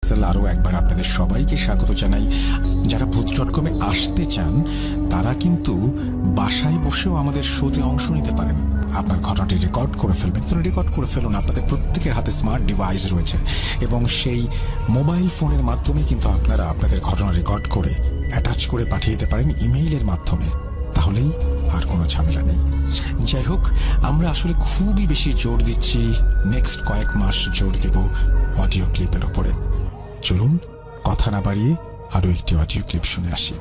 রাসেল আরও একবার আপনাদের সবাইকে স্বাগত জানাই। যারা ভূত.com-এ আসতে চান তারা কিন্তু বাসায় বসেও আমাদের শোতে অংশ নিতে পারেন। আপনার ঘটনাটি রেকর্ড করে ফেলবেন, তো রেকর্ড করে ফেলুন। আপনাদের প্রত্যেকের হাতে স্মার্ট ডিভাইস রয়েছে এবং সেই মোবাইল ফোনের মাধ্যমে কিন্তু আপনারা আপনাদের ঘটনা রেকর্ড করে অ্যাটাচ করে পাঠিয়ে দিতে পারেন ইমেইলের মাধ্যমে। তাহলেই আর কোনো ঝামেলা নেই। যাই হোক, আমরা আসলে খুবই বেশি জোর দিচ্ছি, নেক্সট কয়েক মাস জোর দেব অডিও ক্লিপের ওপরে। চলুন কথা না বাড়িয়ে আরও একটি অডিও ক্লিপ শুনে আসি।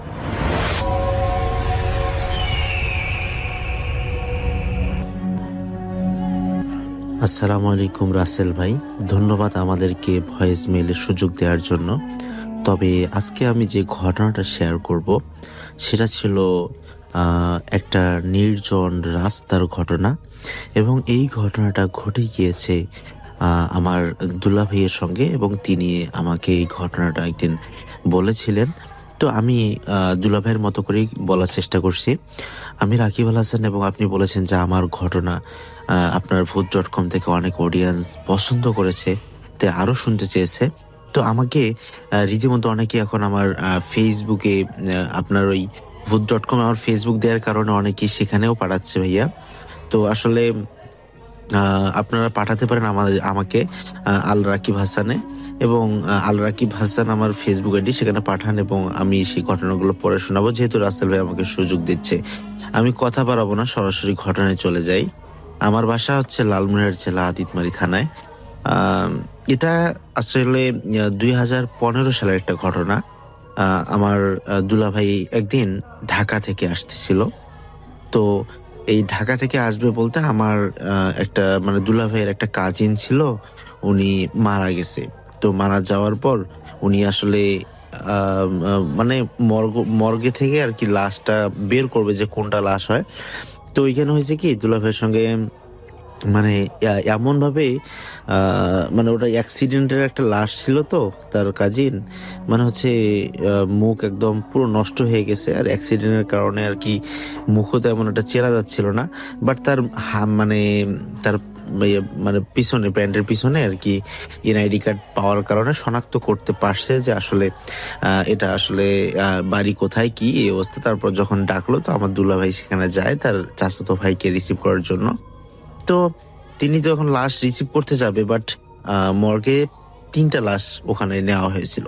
আসসালামু আলাইকুম রাসেল ভাই, ধন্যবাদ আমাদেরকে ভয়েস মেইলের সুযোগ দেওয়ার জন্য। তবে আজকে আমি যে ঘটনাটা শেয়ার করব সেটা ছিল একটা নির্জন রাস্তার ঘটনা, এবং এই ঘটনাটা ঘটে গিয়েছে আমার দুলা ভাইয়ের সঙ্গে, এবং তিনি আমাকে এই ঘটনাটা একদিন বলেছিলেন। তো আমি দুলা ভাইয়ের মতো করেই বলার চেষ্টা করছি। আমি রাকিব আল হাসান, এবং আপনি বলেছেন যে আমার ঘটনা আপনার ভূত.com থেকে অনেক অডিয়েন্স পছন্দ করেছে, তাই আরও শুনতে চেয়েছে। তো আমাকে রীতিমতো অনেকে এখন আমার ফেসবুকে আপনার ওই ভূত.com আমার ফেসবুক দেওয়ার কারণে অনেকেই সেখানেও পাঠাচ্ছে ভাইয়া। তো আসলে আপনারা পাঠাতে পারেন আমাকে আল রাকিব হাসানে, এবং আল রাকিব হাসান আমার ফেসবুক আইডি, সেখানে পাঠান এবং আমি সেই ঘটনাগুলো পড়ে শোনাবো। যেহেতু রাসেল ভাই আমাকে সুযোগ দিচ্ছে, আমি কথা বাড়াবো না, সরাসরি ঘটনায় চলে যাই। আমার বাসা হচ্ছে লালমনিরহাট জেলা আদিতমারি থানায়। এটা আসলে 2015 সালের একটা ঘটনা। আমার দুলাভাই একদিন ঢাকা থেকে আসতেছিল। তো এই ঢাকা থেকে আসবে বলতে আমার একটা মানে দুলাভাইয়ের একটা কাজিন ছিল, উনি মারা গেছে। তো মারা যাওয়ার পর উনি আসলে মানে মর্গে থেকে আর কি লাশটা বের করবে যে কোনটা লাশ হয়। তো ওইখানে হয়েছে কি, দুলাভাইয়ের সঙ্গে মানে এমন ভাবে মানে ওটা অ্যাক্সিডেন্টের একটা লাশ ছিল, তো তার কাজিন মানে হচ্ছে মুখ একদম পুরো নষ্ট হয়ে গেছে, আর অ্যাক্সিডেন্টের কারণে আর কি মুখও তো এমন একটা চেনা যাচ্ছিল না। বাট তার মানে তার মানে পিছনে, প্যান্টের পিছনে আর কি এনআইডি কার্ড পাওয়ার কারণে শনাক্ত করতে পারছে যে আসলে এটা আসলে বাড়ি কোথায়, কি এই অবস্থা। তারপর যখন ডাকলো, তো আমার দুলাভাই সেখানে যায় তার চাচাতো ভাইকে রিসিভ করার জন্য। তো তিনি তো এখন লাশ রিসিভ করতে যাবে, বাট মর্গে 3টা লাশ ওখানে নেওয়া হয়েছিল।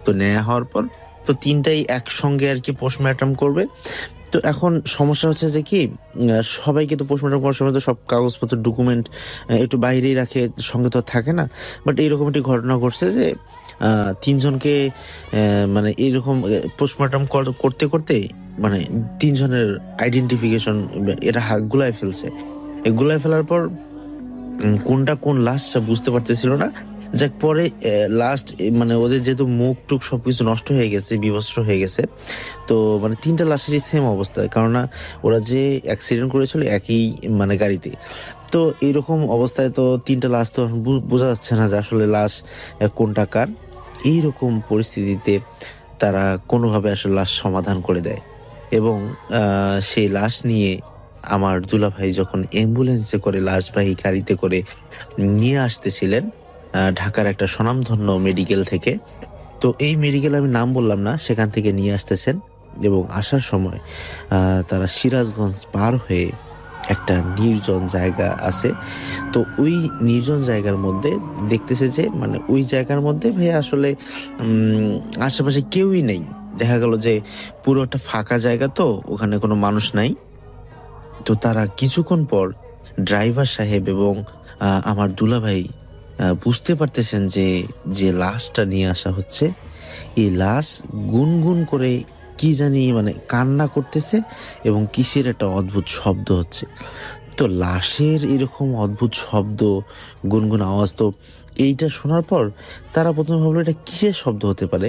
তো নেওয়া হওয়ার পর তো 3টাই একসঙ্গে আর কি পোস্টমর্টম করবে। তো এখন সমস্যা হচ্ছে যে কি, সবাইকে তো পোস্টমর্টম করার সময় তো সব কাগজপত্র ডকুমেন্ট একটু বাইরেই রাখে, সঙ্গে তো থাকে না। বাট এইরকম একটি ঘটনা ঘটছে যে 3জনকে মানে এইরকম পোস্টমর্টম করতে করতে মানে 3জনের আইডেন্টিফিকেশন এরা গুলায় ফেলছে। এগুলাই ফেলার পর কোনটা কোন লাশটা বুঝতে পারতেছিল না। যাক, পরে লাস্ট মানে ওদের যেহেতু মুখ টুক সবকিছু নষ্ট হয়ে গেছে, বিবস্ত্র হয়ে গেছে, তো মানে 3টা লাশেরই সেম অবস্থা, কেননা ওরা যে অ্যাক্সিডেন্ট করেছিল একই মানে গাড়িতে। তো এইরকম অবস্থায় তো 3টা লাশ তো বোঝা যাচ্ছে না যে আসলে লাশ কোনটা কার। এইরকম পরিস্থিতিতে তারা কোনোভাবে আসলে লাশ সমাধান করে দেয়, এবং সেই লাশ নিয়ে আমার দুলাভাই যখন অ্যাম্বুলেন্সে করে লাশবাহী গাড়িতে করে নিয়ে আসতেছিলেন ঢাকার একটা স্বনামধন্য মেডিকেল থেকে। তো এই মেডিকেল আমি নাম বললাম না, সেখান থেকে নিয়ে আসতেছেন, এবং আসার সময় তারা সিরাজগঞ্জ পার হয়ে একটা নির্জন জায়গা আছে। তো ওই নির্জন জায়গার মধ্যে দেখতেছে যে মানে ওই জায়গার মধ্যে ভাই আসলে আশেপাশে কেউই নেই। দেখা গেল যে পুরো একটা ফাঁকা জায়গা, তো ওখানে কোনো মানুষ নাই। তো তারা কিছুক্ষণ পর ড্রাইভার সাহেব এবং আমার দুলাভাই বুঝতে পারতেছেন যে যে লাশটা নিয়ে আসা হচ্ছে, এই লাশ গুনগুন করে কি জানি মানে কান্না করতেছে, এবং কিসের একটা অদ্ভুত শব্দ হচ্ছে। তো লাশের এরকম অদ্ভুত শব্দ, গুনগুন আওয়াজ, তো এইটা শোনার পর তারা প্রথমে ভাবলো এটা কিসের শব্দ হতে পারে,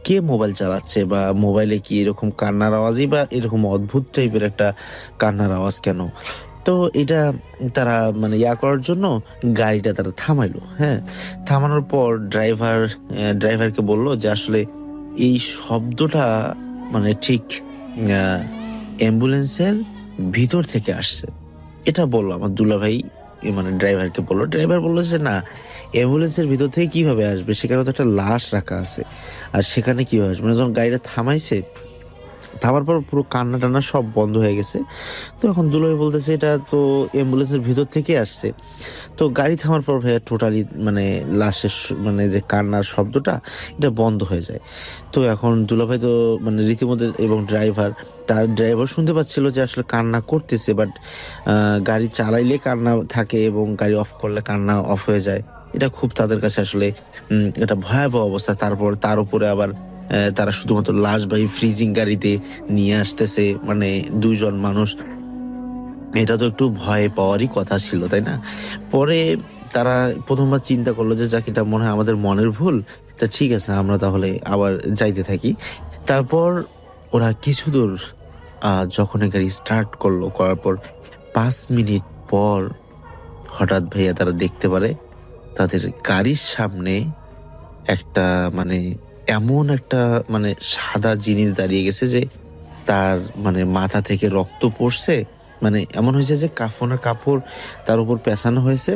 কে মোবাইল চালাচ্ছে, বা মোবাইলে কি এরকম কান্নার আওয়াজই বা এরকম অদ্ভুত টাইপের একটা কান্নার আওয়াজ কেন। তো এটা তারা মানে করার জন্য গাড়িটা তারা থামাইলো। হ্যাঁ, থামানোর পর ড্রাইভারকে বললো যে আসলে এই শব্দটা মানে ঠিক অ্যাম্বুলেন্সের ভিতর থেকে আসছে। এটা বললো আমার দুলাভাই মানে ড্রাইভারকে বললো। ড্রাইভার বললো যে না, অ্যাম্বুলেন্সের ভিতর থেকে কিভাবে আসবে, সেখানে তো একটা লাশ রাখা আছে, আর সেখানে কিভাবে আসবে। মানে যখন গাড়িটা থামাইছে, থামার পর পুরো কান্না টান্না সব বন্ধ হয়ে গেছে। তো এখন দুলাভাই বলতেছে এটা তো অ্যাম্বুলেন্সের ভিতর থেকে আসছে। তো গাড়ি থামার পর ভাইয়া টোটালি মানে লাশের মানে যে কান্নার শব্দটা এটা বন্ধ হয়ে যায়। তো এখন দুলাভাই তো মানে রীতিমতো, এবং ড্রাইভার শুনতে পাচ্ছিল যে আসলে কান্না করতেছে, বাট গাড়ি চালাইলে কান্না থাকে এবং গাড়ি অফ করলে কান্না অফ হয়ে যায়। এটা খুব তাদের কাছে আসলে এটা ভয়াবহ অবস্থা। তারপর তার উপরে আবার তারা শুধুমাত্র লাশবাহী ফ্রিজিং গাড়িতে নিয়ে আসতেছে, মানে দুইজন মানুষ। এটা তো একটু ভয় পাওয়ারই কথা ছিল, তাই না? পরে তারা প্রথমবার চিন্তা করলো যে যাক, এটা মনে হয় আমাদের মনের ভুল, তা ঠিক আছে আমরা তাহলে আবার যাইতে থাকি। তারপর ওরা কিছু দূর যখন এই গাড়ি স্টার্ট করার পর 5 মিনিট পর হঠাৎ ভাইয়া তারা দেখতে পারে তাদের গাড়ির সামনে একটা মানে এমন একটা মানে সাদা জিনিস দাঁড়িয়ে গেছে যে তার মানে মাথা থেকে রক্ত পড়ছে। মানে এমন হয়েছে যে কাফনের কাপড় তার উপর পেঁচানো হয়েছে,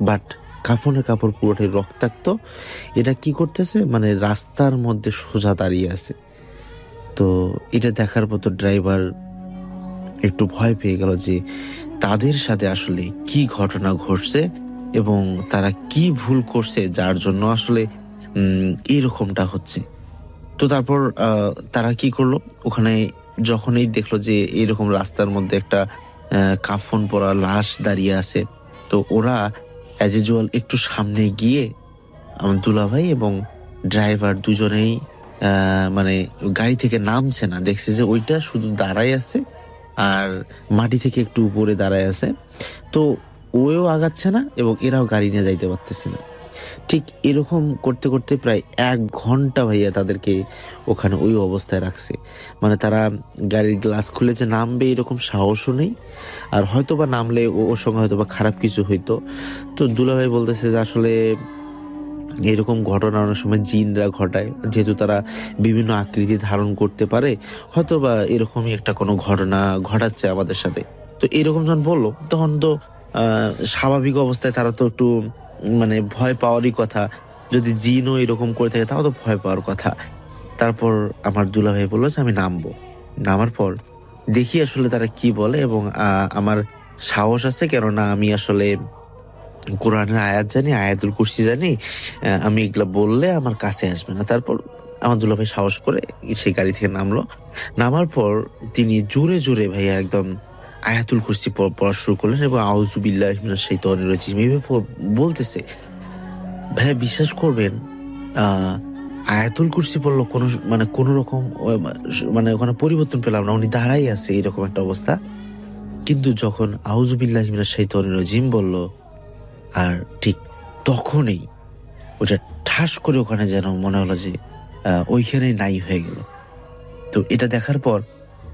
বাট কাফনের কাপড় পুরোটাই রক্তাক্ত। এটা কি করতেছে, মানে রাস্তার মধ্যে সোজা দাঁড়িয়ে আছে। তো এটা দেখার পর তো ড্রাইভার একটু ভয় পেয়ে গেল যে তাদের সাথে আসলে কি ঘটনা ঘটছে এবং তারা কি ভুল করছে যার জন্য আসলে এরকমটা হচ্ছে। তো তারপর তারা কি করলো, ওখানে যখনই দেখলো যে এরকম রাস্তার মধ্যে একটা কাফন পরা লাশ দাঁড়িয়ে আছে, তো ওরা অ্যাজ ইউজুয়াল একটু সামনে গিয়ে আমার দুলাভাই এবং ড্রাইভার দুজনেই মানে গাড়ি থেকে নামছে না, দেখছে যে ওইটা শুধু দাঁড়াই আছে আর মাটি থেকে একটু উপরে দাঁড়ায় আছে। তো ওও আগাচ্ছে না এবং এরাও গাড়ি নিয়ে যাইতে পারতেছে না। ঠিক এরকম করতে করতে প্রায় 1 ঘন্টা ভাইয়া তাদেরকে ওখানে ওই অবস্থায় রাখছে। মানে তারা গাড়ির গ্লাস খুলে যে নামবে এরকম সাহসও নেই, আর হয়তো বা নামলে ওর সঙ্গে হয়তো বা খারাপ কিছু হইতো। তো দুলাভাই বলতেছে যে আসলে এরকম ঘটনা অনেক সময় জিনরা ঘটায়, যেহেতু তারা বিভিন্ন আকৃতি ধারণ করতে পারে, হয়তো বা এরকমই একটা কোনো ঘটনা ঘটাচ্ছে আমাদের সাথে। তো এরকম যখন বললো তখন তো স্বাভাবিক অবস্থায় তারা তো একটু মানে ভয় পাওয়ারই কথা। যদি জিনও এরকম করে থাকে তাও তো ভয় পাওয়ার কথা। তারপর আমার দুলাভাই বললো যে আমি নামবো। নামার পর দেখি আসলে তারা কি বলে, এবং আমার সাহস আছে, কেননা আমি আসলে কোরআনের আয়াত জানি, আয়াতুল কুরসি জানি। আমি এগুলা বললে আমার কাছে আসবে না। তারপর আমার দুলাভাই সাহস করে সেই গাড়ি থেকে নামলো। নামার পর তিনি জোরে জোরে ভাইয়া একদম আয়াতুল কুরসি পড়া শুরু করলেন এবং আউযু বিল্লাহি মিনাশ শাইতানির রাজিম এইভাবে বলতেছে। ভাইয়া বিশ্বাস করবেন, আয়াতুল কুরসি পড়লো কোনো রকম মানে ওখানে পরিবর্তন পেলাম না। উনি দাঁড়াই আছে এরকম একটা অবস্থা। কিন্তু যখন আউযু বিল্লাহি মিনাশ শাইতানির রাজিম বলল, আর ঠিক তখনই ওটা ঠাস করে ওখানে যেন মনে হলো যে ওইখানেই নাই হয়ে গেল। তো এটা দেখার পর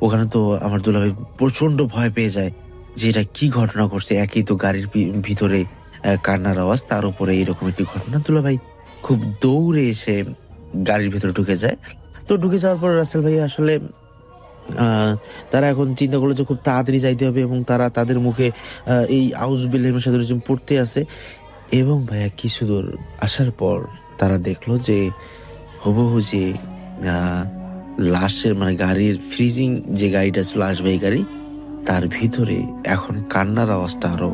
ওখানে তো আমার দুলাভাই প্রচন্ড ভয় পেয়ে যায় যে এটা কি ঘটনা ঘটছে। একই তো গাড়ির ভিতরে কান্নার আওয়াজ, তার উপরে এরকম একটি ঘটনা। দুলাভাই খুব দৌড়ে এসে গাড়ির ভিতরে ঢুকে যায়। তো ঢুকে যাওয়ার পর রাসেল ভাই আসলে তারা এখন চিন্তা করলো যে খুব তাড়াতাড়ি যাইতে হবে, এবং তারা তাদের মুখে এই আউযু বিল্লাহি মিনাশ শাইতানির রাজিম পড়তে আছে। এবং ভাইয়া কিছু দূর আসার পর তারা দেখলো যে হুবহু যে লাশের মানে গাড়ির ফ্রিজিং যে গাড়িটা ছিল, লাশবাহী গাড়ি, তার ভিতরে এখন কান্নার আওয়াজটা আরো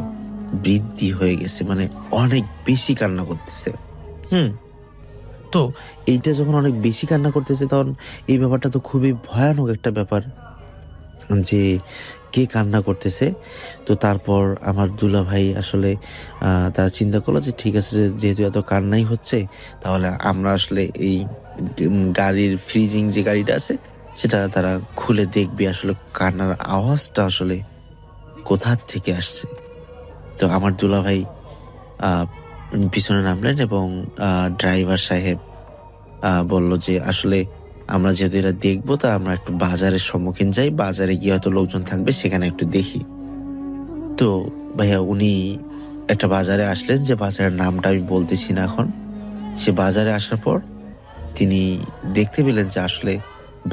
বৃদ্ধি হয়ে গেছে, মানে অনেক বেশি কান্না করতেছে। তো এইটা যখন অনেক বেশি কান্না করতেছে তখন এই ব্যাপারটা তো খুবই ভয়ানক একটা ব্যাপার যে কে কান্না করতেছে। তো তারপর আমার দুলাভাই আসলে তারা চিন্তা করলো যে ঠিক আছে, যেহেতু এত কান্নাই হচ্ছে, তাহলে আমরা আসলে এই গাড়ির ফ্রিজিং যে গাড়িটা আছে সেটা তারা খুলে দেখবে আসলে কান্নার আওয়াজটা আসলে কোথা থেকে আসছে। তো আমার দুলাভাই পিছনে নামলেন এবং ড্রাইভার সাহেব বলল যে আসলে আমরা যেহেতু এটা দেখবো, তা আমরা একটু বাজারের সম্মুখীন যাই, বাজারে গিয়ে হয়তো লোকজন থাকবে, সেখানে একটু দেখি। তো ভাইয়া উনি একটা বাজারে আসলেন, যে বাজারের নামটা আমি বলতেছি না এখন। সে বাজারে আসার পর তিনি দেখতে পেলেন যে আসলে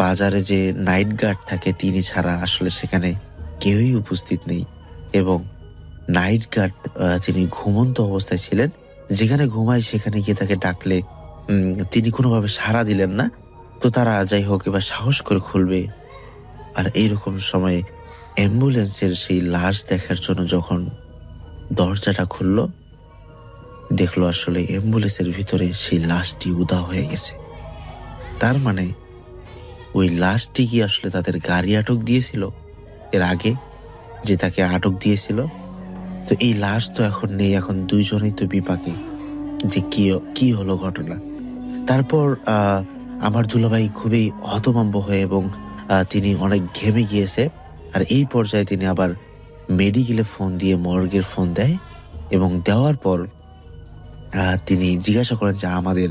বাজারে যে নাইট গার্ড থাকে তিনি ছাড়া আসলে সেখানে কেউই উপস্থিত নেই, এবং নাইট গার্ড, তিনি ঘুমন্ত অবস্থায় ছিলেন। যেখানে ঘুমায় সেখানে গিয়ে তাকে ডাকলে তিনি কোনোভাবে সাড়া দিলেন না। তো তারা যাই হোক এবার সাহস করে খুলবে। আর এইরকম সময়ে অ্যাম্বুলেন্সের সেই লাশ দেখার জন্য যখন দরজাটা খুলল, দেখলো আসলে অ্যাম্বুলেন্সের ভিতরে সেই লাশটি উধাও হয়ে গেছে। তার মানে ওই লাশটি কি আসলে তাদের গাড়ি আটক দিয়েছিল এর আগে, যে তাকে আটক দিয়েছিল? তো এই লাশ তো এখন নেই, এখন দুইজনেই তো বিপাকে যে কি হলো ঘটনা। তারপর আমার দুলাভাই খুবই হতভম্ব হয়ে এবং তিনি অনেক ঘেমে গিয়েছে। আর এই পর্যায়ে তিনি আবার মেডিকেলে ফোন দিয়ে মর্গের ফোন দেয় এবং দেওয়ার পর তিনি জিজ্ঞাসা করেন যে আমাদের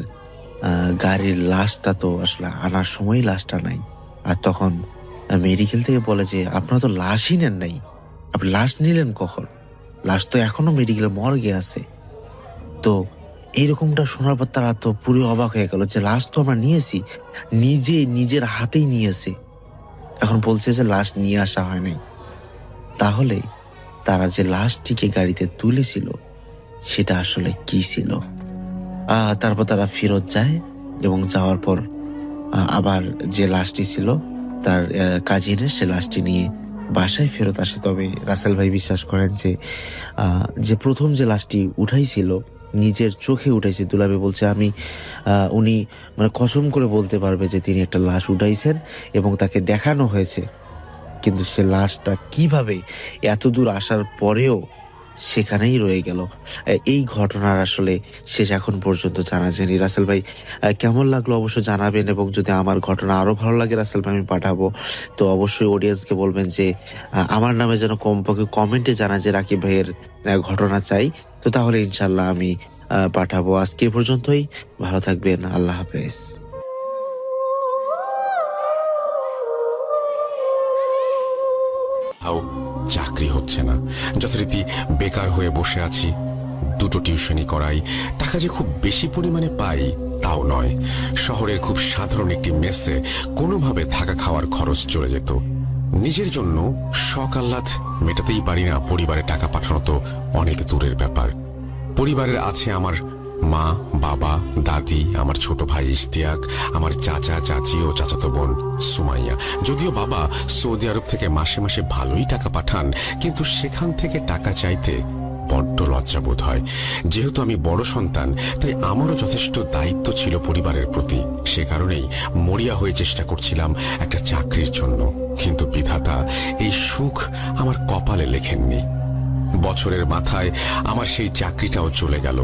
গাড়ির লাশটা তো আসলে আনার সময় লাশটা নাই। আর তখন মেডিকেল থেকে বলে যে আপনারা তো লাশই নেন নাই, আপনি লাশ নিলেন কখন? লাশ তো এখনো মেডিকেলে মর্গে আছে। তো এইরকমটা শোনার পর তারা তো পুরো অবাক হয়ে গেল যে লাশ তো আমরা নিয়েছি, নিজের হাতেই নিয়েছে, এখন বলছে যে লাশ নিয়ে আসা হয় নাই। তাহলে তারা যে লাশটিকে গাড়িতে তুলেছিল সেটা আসলে কি ছিল? তারপর তারা ফেরত যায় এবং যাওয়ার পর আবার যে লাশটি ছিল তার কাজিনের, সে লাশটি নিয়ে বাসায় ফেরত আসে। তবে রাসেল ভাই বিশ্বাস করেন যে প্রথম যে লাশটি উঠাইছিল নিজের চোখে উঠাইছে। দুলাভাই বলছে উনি মানে কসম করে বলতে পারবে যে তিনি একটা লাশ উঠাইছেন এবং তাকে দেখানো হয়েছে, কিন্তু সে লাশটা কিভাবে এত দূর আসার পরেও সেখানেই রয়ে গেল। এই ঘটনার আসলে শেষ এখন পর্যন্ত জানা যায়নি। রাসেল ভাই কেমন লাগলো অবশ্য জানাবেন, এবং যদি আমার ঘটনা আরো ভালো লাগে রাসেল ভাই আমি পাঠাবো। তো অবশ্যই অডিয়েন্সকে বলবেন যে আমার নামে যেন কমপক্ষে কমেন্টে জানায় যে রাকিব ভাইয়ের ঘটনা চাই। তো তাহলে ইনশাল্লাহ আমি পাঠাবো। আজকে এ পর্যন্তই, ভালো থাকবেন, আল্লাহ হাফেজ। চাকরি হচ্ছে না, যথারীতি বেকার হয়ে বসে আছি। দুটো টিউশনি করাই, টাকা যে খুব বেশি পরিমাণে পাই তাও নয়। শহরের খুব সাধারণ একটি মেসে কোনোভাবে থাকা খাওয়ার খরচ চলে যেত। নিজের জন্য শখ আহ্লাদ মেটাতেই পারি না, পরিবারে টাকা পাঠানো তো অনেক দূরের ব্যাপার। পরিবারের আছে আমার মা, বাবা, দাদি, আমার ছোট ভাই ইশতিয়াক, আমার চাচা, চাচি ও চাচাতো বোন সুমাইয়া। যদিও বাবা সৌদি আরব থেকে মাসে মাসে ভালোই টাকা পাঠান, কিন্তু সেখান থেকে টাকা চাইতে বড্ড লজ্জাবোধ হয়। যেহেতু আমি বড় সন্তান, তাই আমারও যথেষ্ট দায়িত্ব ছিল পরিবারের প্রতি। সে কারণেই মরিয়া হয়ে চেষ্টা করছিলাম একটা চাকরির জন্য, কিন্তু বিধাতা এই সুখ আমার কপালে লেখেননি। বছরের মাথায় আমার সেই চাকরিটাও চলে গেল।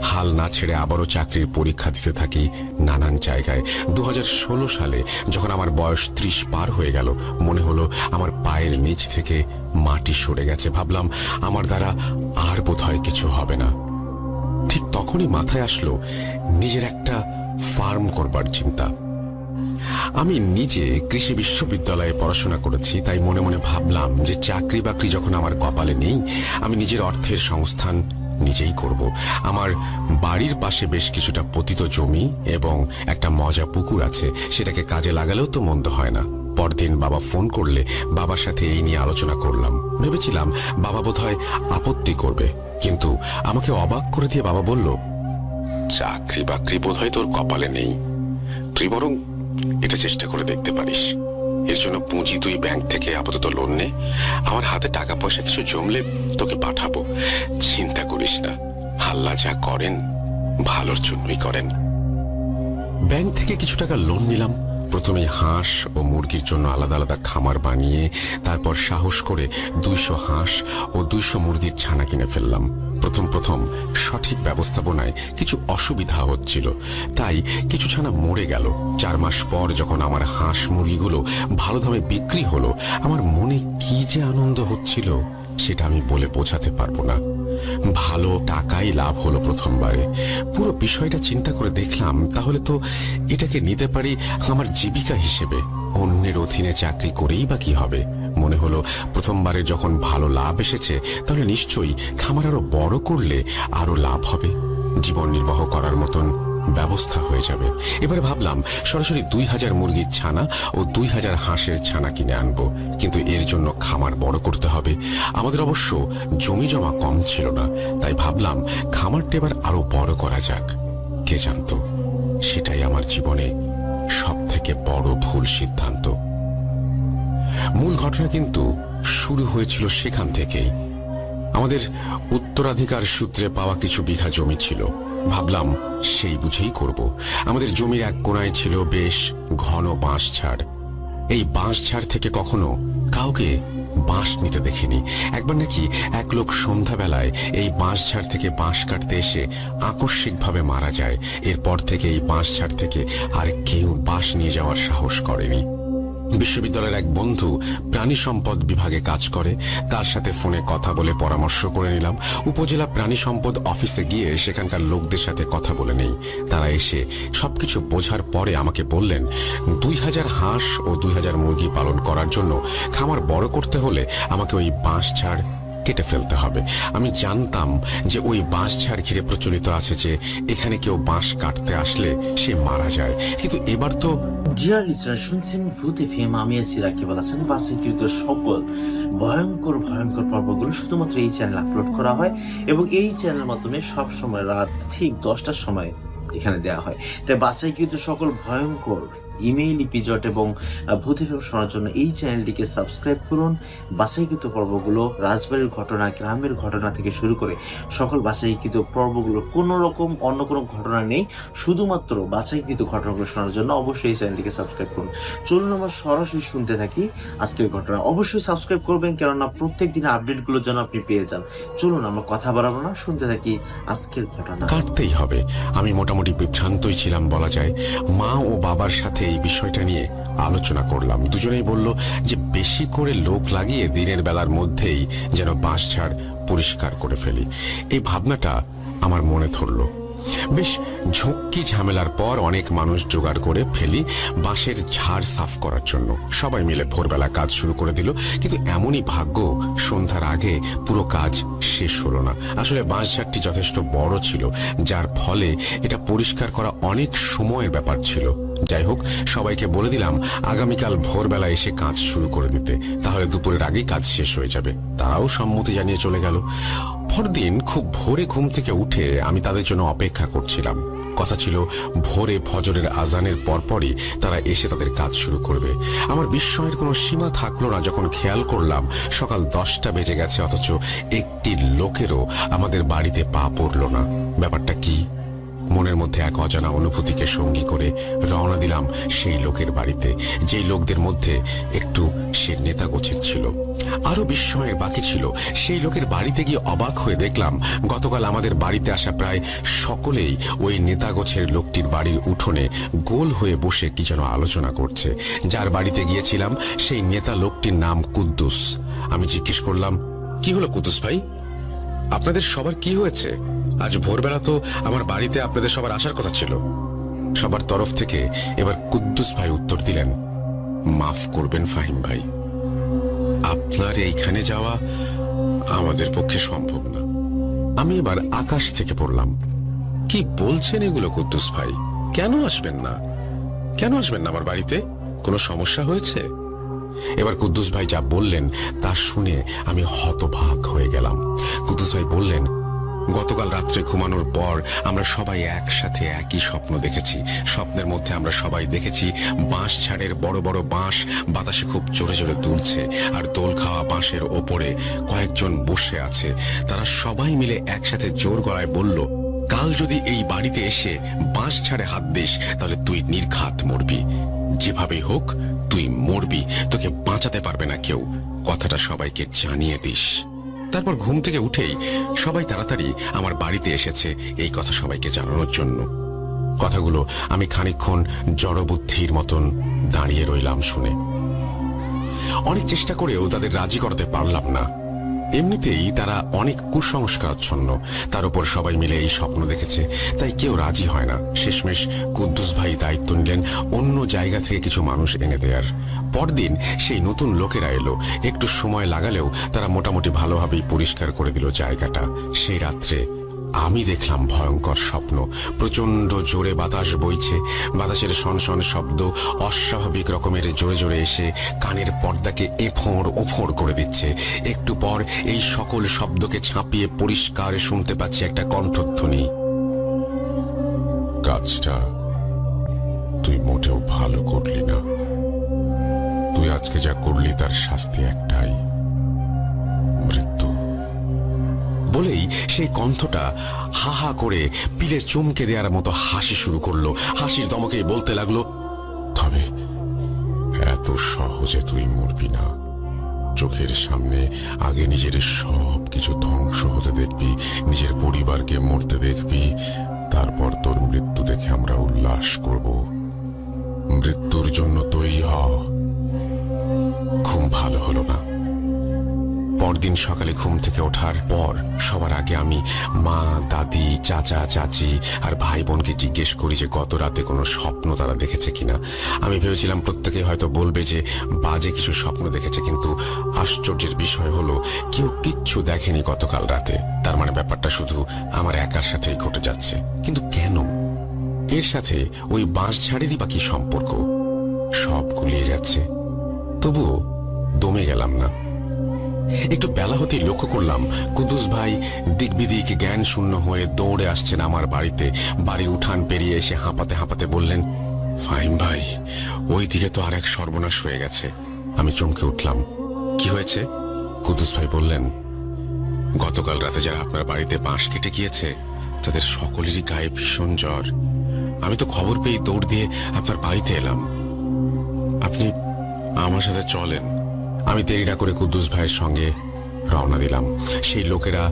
হাল না ছেড়ে আবারও চাকরির পরীক্ষা দিতে থাকি নানান জায়গায়। 2016 সালে যখন আমার বয়স 30 পার হয়ে গেল, মনে হলো আমার পায়ের নিচ থেকে মাটি সরে গেছে। ভাবলাম আমার দ্বারা আর বোধহয় কিছু হবে না। ঠিক তখনই মাথায় আসলো নিজের একটা ফার্ম করবার চিন্তা। আমি নিজে কৃষি বিশ্ববিদ্যালয়ে পড়াশোনা করেছি, তাই মনে মনে ভাবলাম যে চাকরি বাকরি যখন আমার কপালে নেই, আমি নিজের অর্থের সংস্থান নিজেই করব। আমার বাড়ির পাশে বেশ কিছুটা পতিত জমি এবং একটা মজা পুকুর আছে, সেটাকে কাজে লাগালেও তো মন্দ হয় না। পরদিন বাবা ফোন করলে বাবার সাথে এই নিয়ে আলোচনা করলাম। ভেবেছিলাম বাবা বোধহয় আপত্তি করবে, কিন্তু আমাকে অবাক করে দিয়ে বাবা বলল, চাকরি বাকরি বোধহয় তোর কপালে নেই, তুই বরং এটা চেষ্টা করে দেখতে পারিস। এর জন্য পুঁজি তুই ব্যাংক থেকে আপাতত লোন নে, আমার হাতে টাকা পয়সা কিছু জমলে তোকে পাঠাবো। চিন্তা করিস না, আল্লাহ যা করেন ভালোর জন্যই করেন। ব্যাংক থেকে কিছু টাকা লোন নিলাম। প্রথমে হাঁস ও মুরগির জন্য আলাদা আলাদা খামার বানিয়ে তারপর সাহস করে 200 হাঁস ও 200 মুরগির ছানা কিনে ফেললাম। প্রথম সঠিক ব্যবস্থাপনায় কিছু অসুবিধা হচ্ছিল, তাই কিছু ছানা মরে গেল। 4 মাস পর যখন আমার হাঁস মুরগিগুলো ভালো দামে বিক্রি হলো, আমার মনে কি যে আনন্দ হচ্ছিল সেটা আমি বলে বোঝাতে পারবো না। ভালো টাকাই লাভ হলো প্রথমবারে। পুরো বিষয়টা চিন্তা করে দেখলাম, তাহলে তো এটাকে নিতে পারি আমার জীবিকা হিসেবে। অন্যের অধীনে চাকরি করেই বা কি হবে। মনে হলো প্রথমবারে যখন ভালো লাভ এসেছে, তাহলে নিশ্চয়ই খামার আরো বড় করলে আরো লাভ হবে। জীবন নির্বাহ করার মতন ব্যবস্থা হয়ে যাবে। এবারে ভাবলাম সরাসরি 2000 মুরগির ছানা ও 2000 হাঁসের ছানা কিনে আনবো, কিন্তু এর জন্য খামার বড় করতে হবে। আমাদের অবশ্য জমি জমা কম ছিল না, তাই ভাবলাম খামারটা এবার আরো বড় করা যাক। কে জানতো সেটাই আমার জীবনে সব থেকে বড় ভুল সিদ্ধান্ত। মূল ঘটনা কিন্তু শুরু হয়েছিল সেখান থেকেই। আমাদের উত্তরাধিকার সূত্রে পাওয়া কিছু বিঘা জমি ছিল, ভাবলাম সেই বুঝেই করব। আমাদের জমির এক কোণায় ছিল বেশ ঘন বাঁশঝাড়। এই বাঁশঝাড় থেকে কখনো কাউকে বাঁশ নিতে দেখিনি। একবার নাকি এক লোক সন্ধ্যাবেলায় এই বাঁশঝাড় থেকে বাঁশ কাটতে এসে আকস্মিকভাবে মারা যায়। এরপর থেকে এই বাঁশঝাড় থেকে আর কেউ বাঁশ নিয়ে যাওয়ার সাহস করেনি। বিশ্ববিদ্যালয়ের এক বন্ধু প্রাণী সম্পদ বিভাগে কাজ করে, তার সাথে ফোনে কথা বলে পরামর্শ করে নিলাম। উপজেলা প্রাণী সম্পদ অফিসে গিয়ে সেখানকার লোকদের সাথে কথা বলে নেই। তারা এসে সবকিছু বোঝার পরে আমাকে বললেন 2000 হাঁস ও 2000 মুরগি পালন করার জন্য খামার বড় করতে হলে আমাকে ওই বাঁশঝাড় কেটে ফেলতে হবে। আমি জানতাম যে ওই বাঁশঝাড় ঘিরে প্রচলিত আছে যে এখানে কেউ বাঁশ কাটতে আসলে সে মারা যায়, কিন্তু এবার তো ডিয়ার লিসনার, শুনছেন ভূত এফএম, আমি আছি রাকিব আল হাসান। বাছাইকৃত সকল ভয়ঙ্কর ভয়ঙ্কর পর্বগুলো শুধুমাত্র এই চ্যানেল আপলোড করা হয় এবং এই চ্যানেলের মাধ্যমে সব সময় রাত ঠিক 10টার সময় এখানে দেওয়া হয়। তাই বাছাইকৃত সকল ভয়ঙ্কর ইমেইল, এপিসোড এবং ভূত এফএম শোনার জন্য এই চ্যানেলটিকে সাবস্ক্রাইব করুন। বাছাইকৃত পর্বগুলো রাজবাড়ির ঘটনা, গ্রামের ঘটনা থেকে শুরু করে সকল বাছাইকৃত পর্বগুলো কোনো রকম অন্য কোনো ঘটনা নেই, শুধুমাত্র বাছাইকৃত ঘটনাগুলো শোনার জন্য অবশ্যই এই চ্যানেলটিকে সাবস্ক্রাইব করুন। চলুন আমরা সরাসরি শুনতে থাকি আজকের ঘটনা। অবশ্যই সাবস্ক্রাইব করবেন, কেননা প্রত্যেক দিনের আপডেটগুলো যেন আপনি পেয়ে যান। চলুন আমরা কথা বাড়াবো না, শুনতে থাকি আজকের ঘটনা। কাটতেই হবে। আমি মোটামুটি বিভ্রান্তই ছিলাম বলা যায়। মা ও বাবার সাথে এই বিষয়টা নিয়ে আলোচনা করলাম। দুজনেই বলল যে বেশি করে লোক লাগিয়ে দিনের বেলার মধ্যেই যেন বাঁশঝাড় পরিষ্কার করে ফেলি। এই ভাবনাটা আমার মনে ধরল। বেশ ঝুঁকি ঝামেলার পর অনেক মানুষ জোগাড় করে ফেলি বাঁশের ঝাড় সাফ করার জন্য। সবাই মিলে ভোরবেলা কাজ শুরু করে দিল, কিন্তু এমনই ভাগ্য সন্ধ্যার আগে পুরো কাজ শেষ হলো না। আসলে বাঁশঝাড়টি যথেষ্ট বড় ছিল, যার ফলে এটা পরিষ্কার করা অনেক সময়ের ব্যাপার ছিল। যাই হোক, সবাইকে বলে দিলাম আগামীকাল ভোরবেলা এসে কাজ শুরু করে দিতে, তাহলে দুপুরের আগেই কাজ শেষ হয়ে যাবে। তারাও সম্মতি জানিয়ে চলে গেল। পরদিন খুব ভোরে ঘুম থেকে উঠে আমি তাদের জন্য অপেক্ষা করছিলাম। কথা ছিল ভোরে ফজরের আজানের পরপরই তারা এসে তাদের কাজ শুরু করবে। আমার বিস্ময়ের কোনো সীমা থাকলো না যখন খেয়াল করলাম সকাল 10টা বেজে গেছে, অথচ একটি লোকেরও আমাদের বাড়িতে পা পড়ল না। ব্যাপারটা কি? মনের মধ্যে এক অজানা অনুভূতিকে সঙ্গী করে রওনা দিলাম সেই লোকের বাড়িতে, যেই লোকদের মধ্যে একটু সে নেতা গোছের ছিল। আরো বিস্ময়ের বাকি ছিল, সেই লোকের বাড়িতে গিয়ে অবাক হয়ে দেখলাম গতকাল আমাদের বাড়িতে আসা প্রায় সকলেই ওই নেতা গোছের লোকটির বাড়ির উঠোনে গোল হয়ে বসে কি যেন আলোচনা করছে। যার বাড়িতে গিয়েছিলাম সেই নেতা লোকটির নাম কুদ্দুস। আমি জিজ্ঞেস করলাম, কি হলো কুদ্দুস ভাই, আপনাদের সবার কি হয়েছে? আজ ভোরবেলা তো আমার বাড়িতে আপনাদের সবার আসার কথা ছিল। সবার তরফ থেকে এবার কুদ্দুস ভাই উত্তর দিলেন, মাফ করবেন ফাহিম ভাই, আপনার এইখানে যাওয়া আমাদের পক্ষে সম্ভব না। আমি এবার আকাশ থেকে পড়লাম, কি বলছেন এগুলো কুদ্দুস ভাই? কেন আসবেন না? কেন আসবেন না আমার বাড়িতে? কোনো সমস্যা হয়েছে? এবার কুদ্দুস ভাই যা বললেন তা শুনে আমি হতবাক হয়ে গেলাম। কুদ্দুস ভাই বললেন, গতকাল রাত্রে ঘুমানোর পর আমরা সবাই একসাথে একই স্বপ্ন দেখেছি। স্বপ্নের মধ্যে আমরা সবাই দেখেছি বাঁশঝাড়ের বড় বড় বাঁশ বাতাসে খুব জোরে জোরে দুলছে, আর দোল খাওয়া বাঁশের ওপরে কয়েকজন বসে আছে। তারা সবাই মিলে একসাথে জোর গলায় বলল, কাল যদি এই বাড়িতে এসে বাঁশঝাড়ে হাত দিস তাহলে তুই নির্ঘাত মরবি। যেভাবেই হোক তুই মরবি, তোকে বাঁচাতে পারবে না কেউ। কথাটা সবাইকে জানিয়ে দিস। তারপর ঘুম থেকে উঠেই সবাই তাড়াতাড়ি আমার বাড়িতে এসেছে এই কথা সবাইকে জানানোর জন্য। কথাগুলো আমি খানিকক্ষণ জড়বুদ্ধির মতন দাঁড়িয়ে রইলাম শুনে। অনেক চেষ্টা করেও তাদের রাজি করতে পারলাম না। এমনিতেই তারা অনেক কুসংস্কারাচ্ছন্ন, তার উপর সবাই মিলে এই স্বপ্ন দেখেছে, তাই কেউ রাজি হয় না। শেষমেশ কুদ্দুস ভাই দায়িত্ব নিলেন অন্য জায়গা থেকে কিছু মানুষ এনে দেয়ার। পরদিন সেই নতুন লোকেরা এলো। একটু সময় লাগালেও তারা মোটামুটি ভালোভাবেই পরিষ্কার করে দিল জায়গাটা। সেই রাত্রে আমি দেখলাম ভয়ঙ্কর স্বপ্ন। প্রচন্ড জোরে বাতাস বইছে, বাতাসের সনসন শব্দ অস্বাভাবিক রকমের জোরে জোরে এসে কানের পর্দাকে এফোঁড় ওফোঁড় করে দিচ্ছে। একটু পর এই সকল শব্দকে ছাপিয়ে পরিষ্কার শুনতে পাচ্ছি একটা কণ্ঠধ্বনি। কাজটা তুই মোটেও ভালো করলি না। তুই আজকে যা করলি তার শাস্তি একটাই, মৃত্যু। বলেই সেই কণ্ঠটা হা হা করে পিলে চমকে দেওয়ার মতো হাসি শুরু করলো। হাসির দমকেই বলতে লাগলো, তবে এত সহজে তুই মরবি না। চোখের সামনে আগে নিজের সব কিছু ধ্বংস হতে দেখবি, নিজের পরিবারকে মরতে দেখবি, তারপর তোর মৃত্যু দেখে আমরা উল্লাস করব। মৃত্যুর জন্য তৈরি হ। ঘুম ভালো হলো না। পরদিন সকালে ঘুম থেকে ওঠার পর সবার আগে আমি মা, দাদি, চাচা, চাচি আর ভাই বোনকে জিজ্ঞেস করি যে গত রাতে কোনো স্বপ্ন তারা দেখেছে কিনা। আমি ভেবেছিলাম প্রত্যেকে হয়তো বলবে যে বাজে কিছু স্বপ্ন দেখেছে, কিন্তু আশ্চর্যের বিষয় হলো কেউ কিচ্ছু দেখেনি গতকাল রাতে। তার মানে ব্যাপারটা শুধু আমার একার সাথেই ঘটে যাচ্ছে। কিন্তু কেন? এর সাথে ওই বাঁশঝাড়েরই বা কি সম্পর্ক? সব গুলিয়ে যাচ্ছে। তবুও দমে গেলাম না। একটু বেলা হতেই লক্ষ্য করলাম কুদ্দুস ভাই দিক বিদিক জ্ঞান শূন্য হয়ে দৌড়ে আসছেন আমার বাড়িতে। বাড়ির উঠান পেরিয়ে এসে হাঁপাতে হাঁপাতে বললেন, ফাহিম ভাই, ওই দিকে তো আর এক সর্বনাশ হয়ে গেছে। আমি চমকে উঠলাম। কি হয়েছে? কুদ্দুস ভাই বললেন, গতকাল রাতে যারা আপনার বাড়িতে বাঁশ কেটে গিয়েছে তাদের সকলেরই গায়ে ভীষণ জ্বর। আমি তো খবর পেয়ে দৌড় দিয়ে আপনার বাড়িতে এলাম। আপনি আমার সাথে চলেন। আমি দেরি না করে কুদ্দুস ভাইয়ের সঙ্গে রওনা দিলাম। সেই লোকেরা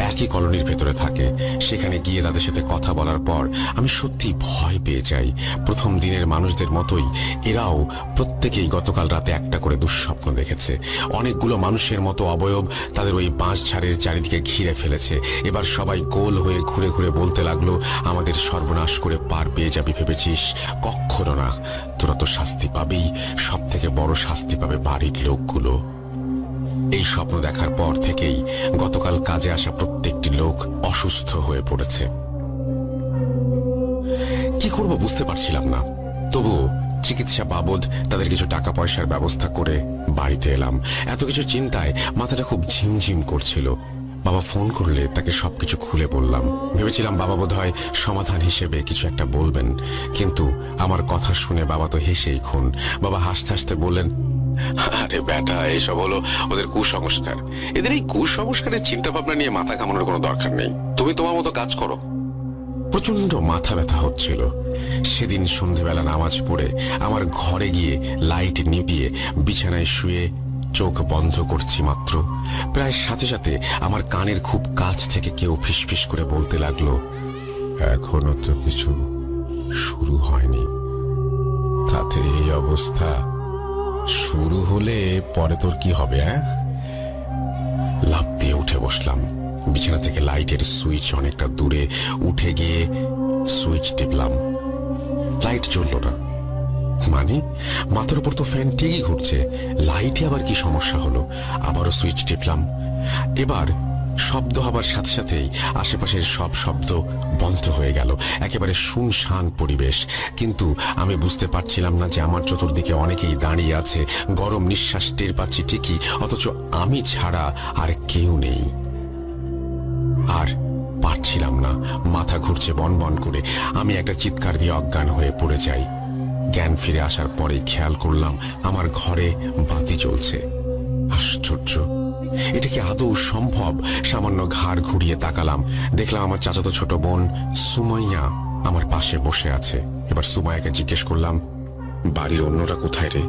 একই কলোনির ভেতরে থাকে। সেখানে গিয়ে তাদের সাথে কথা বলার পর আমি সত্যি ভয় পেয়ে যাই। প্রথম দিনের মানুষদের মতোই এরাও প্রত্যেকেই গতকাল রাতে একটা করে দুঃস্বপ্ন দেখেছে। অনেকগুলো মানুষের মতো অবয়ব তাদের ওই বাঁশঝাড়ের চারিদিকে ঘিরে ফেলেছে। এবার সবাই গোল হয়ে ঘুরে ঘুরে বলতে লাগলো, আমাদের সর্বনাশ করে পার পেয়ে যাবি ভেবেছিস? কখনো না। তোরা তো শাস্তি পাবেই। সব থেকে বড় শাস্তি পাবে বাড়ির লোকগুলো। এই স্বপ্ন দেখার পর থেকেই গতকাল কাজে আসা প্রত্যেকটি লোক অসুস্থ হয়ে পড়েছে। কি করব বুঝতে পারছিলাম না। তবু চিকিৎসা বাবদ তাদের কিছু টাকা পয়সার ব্যবস্থা করে বাড়িতে এলাম। এত কিছু চিন্তায় মাথাটা খুব ঝিমঝিম করছিল। বাবা ফোন করলে তাকে সবকিছু খুলে বললাম। ভেবেছিলাম বাবা বোধহয় সমাধান হিসেবে কিছু একটা বলবেন, কিন্তু আমার কথা শুনে বাবা তো হেসেই খুন। বাবা হাসতে হাসতে বললেন, আরে বেটা, এসব হলো ওদের কুসংস্কার। এদের এই কুসংস্কারের চিন্তা ভাবনা নিয়ে মাথা ঘামানোর কোনো দরকার নেই। তুমি তোমার মতো কাজ করো। প্রচন্ড মাথা ব্যথা হচ্ছিল। সেদিন সন্ধেবেলা নামাজ পড়ে আমার ঘরে গিয়ে লাইট নিভিয়ে বিছানায় শুয়ে চোখ বন্ধ করছি মাত্র, প্রায় সাথে সাথে আমার কানের খুব কাছ থেকে কেউ ফিসফিস করে বলতে লাগলো, এখনো তো কিছু শুরু হয়নি, তাতে এই অবস্থা। শুরু হলে পরে তোর কি হবে? হ্যাঁ? লাফ দিয়ে উঠে বসলাম। বিছানা থেকে লাইটের সুইচ অনেকটা দূরে উঠে গিয়ে সুইচ টিপলাম। লাইট জ্বলল না। মানে মাথার উপর তো ফ্যান ঠিকই ঘুরছে, লাইটে আবার কি সমস্যা হলো? আবারও সুইচ টিপলাম। এবার শব্দ হবার সাথে সাথেই আশেপাশের সব শব্দ বন্ধ হয়ে গেল। একেবারে শুনশান পরিবেশ। কিন্তু আমি বুঝতে পারছিলাম না যে আমার চতুর্দিকে অনেকেই দাঁড়িয়ে আছে। গরম নিঃশ্বাস টের পাচ্ছি ঠিকই, অথচ আমি ছাড়া আর কেউ নেই। আর পারছিলাম না, মাথা ঘুরছে বনবন করে। আমি একটা চিৎকার দিয়ে অজ্ঞান হয়ে পড়ে যাই। জ্ঞান ফিরে আসার পরেই খেয়াল করলাম আমার ঘরে বাতি জ্বলছে। আশ্চর্য, এটা কি আদৌ সম্ভব? সামান্য ঘাড় ঘুরিয়ে তাকালাম, দেখলাম আমার চাচাতো ছোট বোন সুমাইয়া আমার পাশে বসে আছে। এবার সুমাইয়াকে জিজ্ঞেস করলাম, বাড়ির অন্যরা কোথায় রে?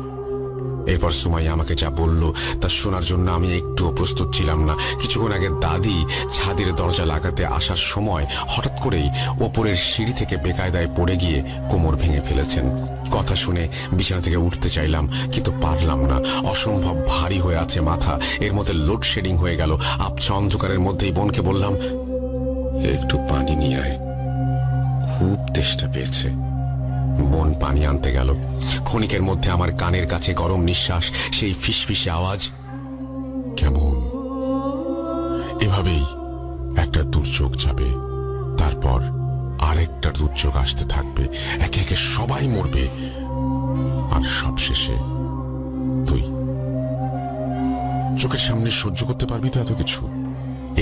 এরপর সুমাইয়া আমাকে যা বলল তা শোনার জন্য আমি একটুও প্রস্তুত ছিলাম না। কিছুক্ষণ আগে দাদি ছাদের দরজা লাগাতে আসার সময় হঠাৎ করেই ওপরের সিঁড়ি থেকে বেকায়দায় পড়ে গিয়ে কোমর ভেঙে ফেলেছেন। কথা শুনে বিছানা থেকে উঠতে চাইলাম, কিন্তু পারলাম না। অসম্ভব ভারী হয়ে আছে মাথা। এর মধ্যে লোডশেডিং হয়ে গেল। আবছা অন্ধকারের মধ্যেই বোনকে বললাম, একটু পানি নিয়ে আয়, খুব তেষ্টা পেয়েছে। বোন পানি আনতে গেল। ক্ষণিকের মধ্যে আমার কানের কাছে গরম নিঃশ্বাস, সেই ফিসফিসে আওয়াজ, কেমন? এভাবেই একটা দুর্যোগ যাবে। পর আরেকটা দুর্যোগ আসতে থাকবে, একে একে সবাই মরবে, আর সবশেষে তুই। চোখের সামনে সহ্য করতে পারবি তো এত কিছু?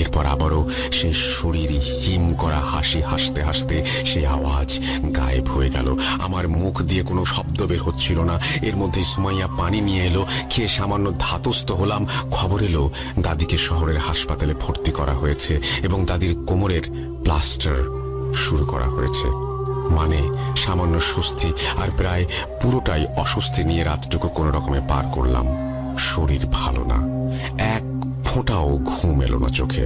এরপর আবারও সেই শরীরই হিম করা হাসি হাসতে হাসতে সেই আওয়াজ গায়েব হয়ে গেল। আমার মুখ দিয়ে কোনো শব্দ বের হচ্ছিল না। এর মধ্যে সুমাইয়া পানি নিয়ে এলো, খেয়ে সামান্য ধাতস্থ হলাম। খবর এলো দাদিকে শহরের হাসপাতালে ভর্তি করা হয়েছে এবং দাদির কোমরের প্লাস্টার শুরু করা হয়েছে। মানে সামান্য স্বস্তি, আর প্রায় পুরোটাই অস্বস্তি নিয়ে রাতটুকু কোনো রকমে পার করলাম। শরীর ভালো না, এক ফোঁটাও ঘুম এলো না চোখে।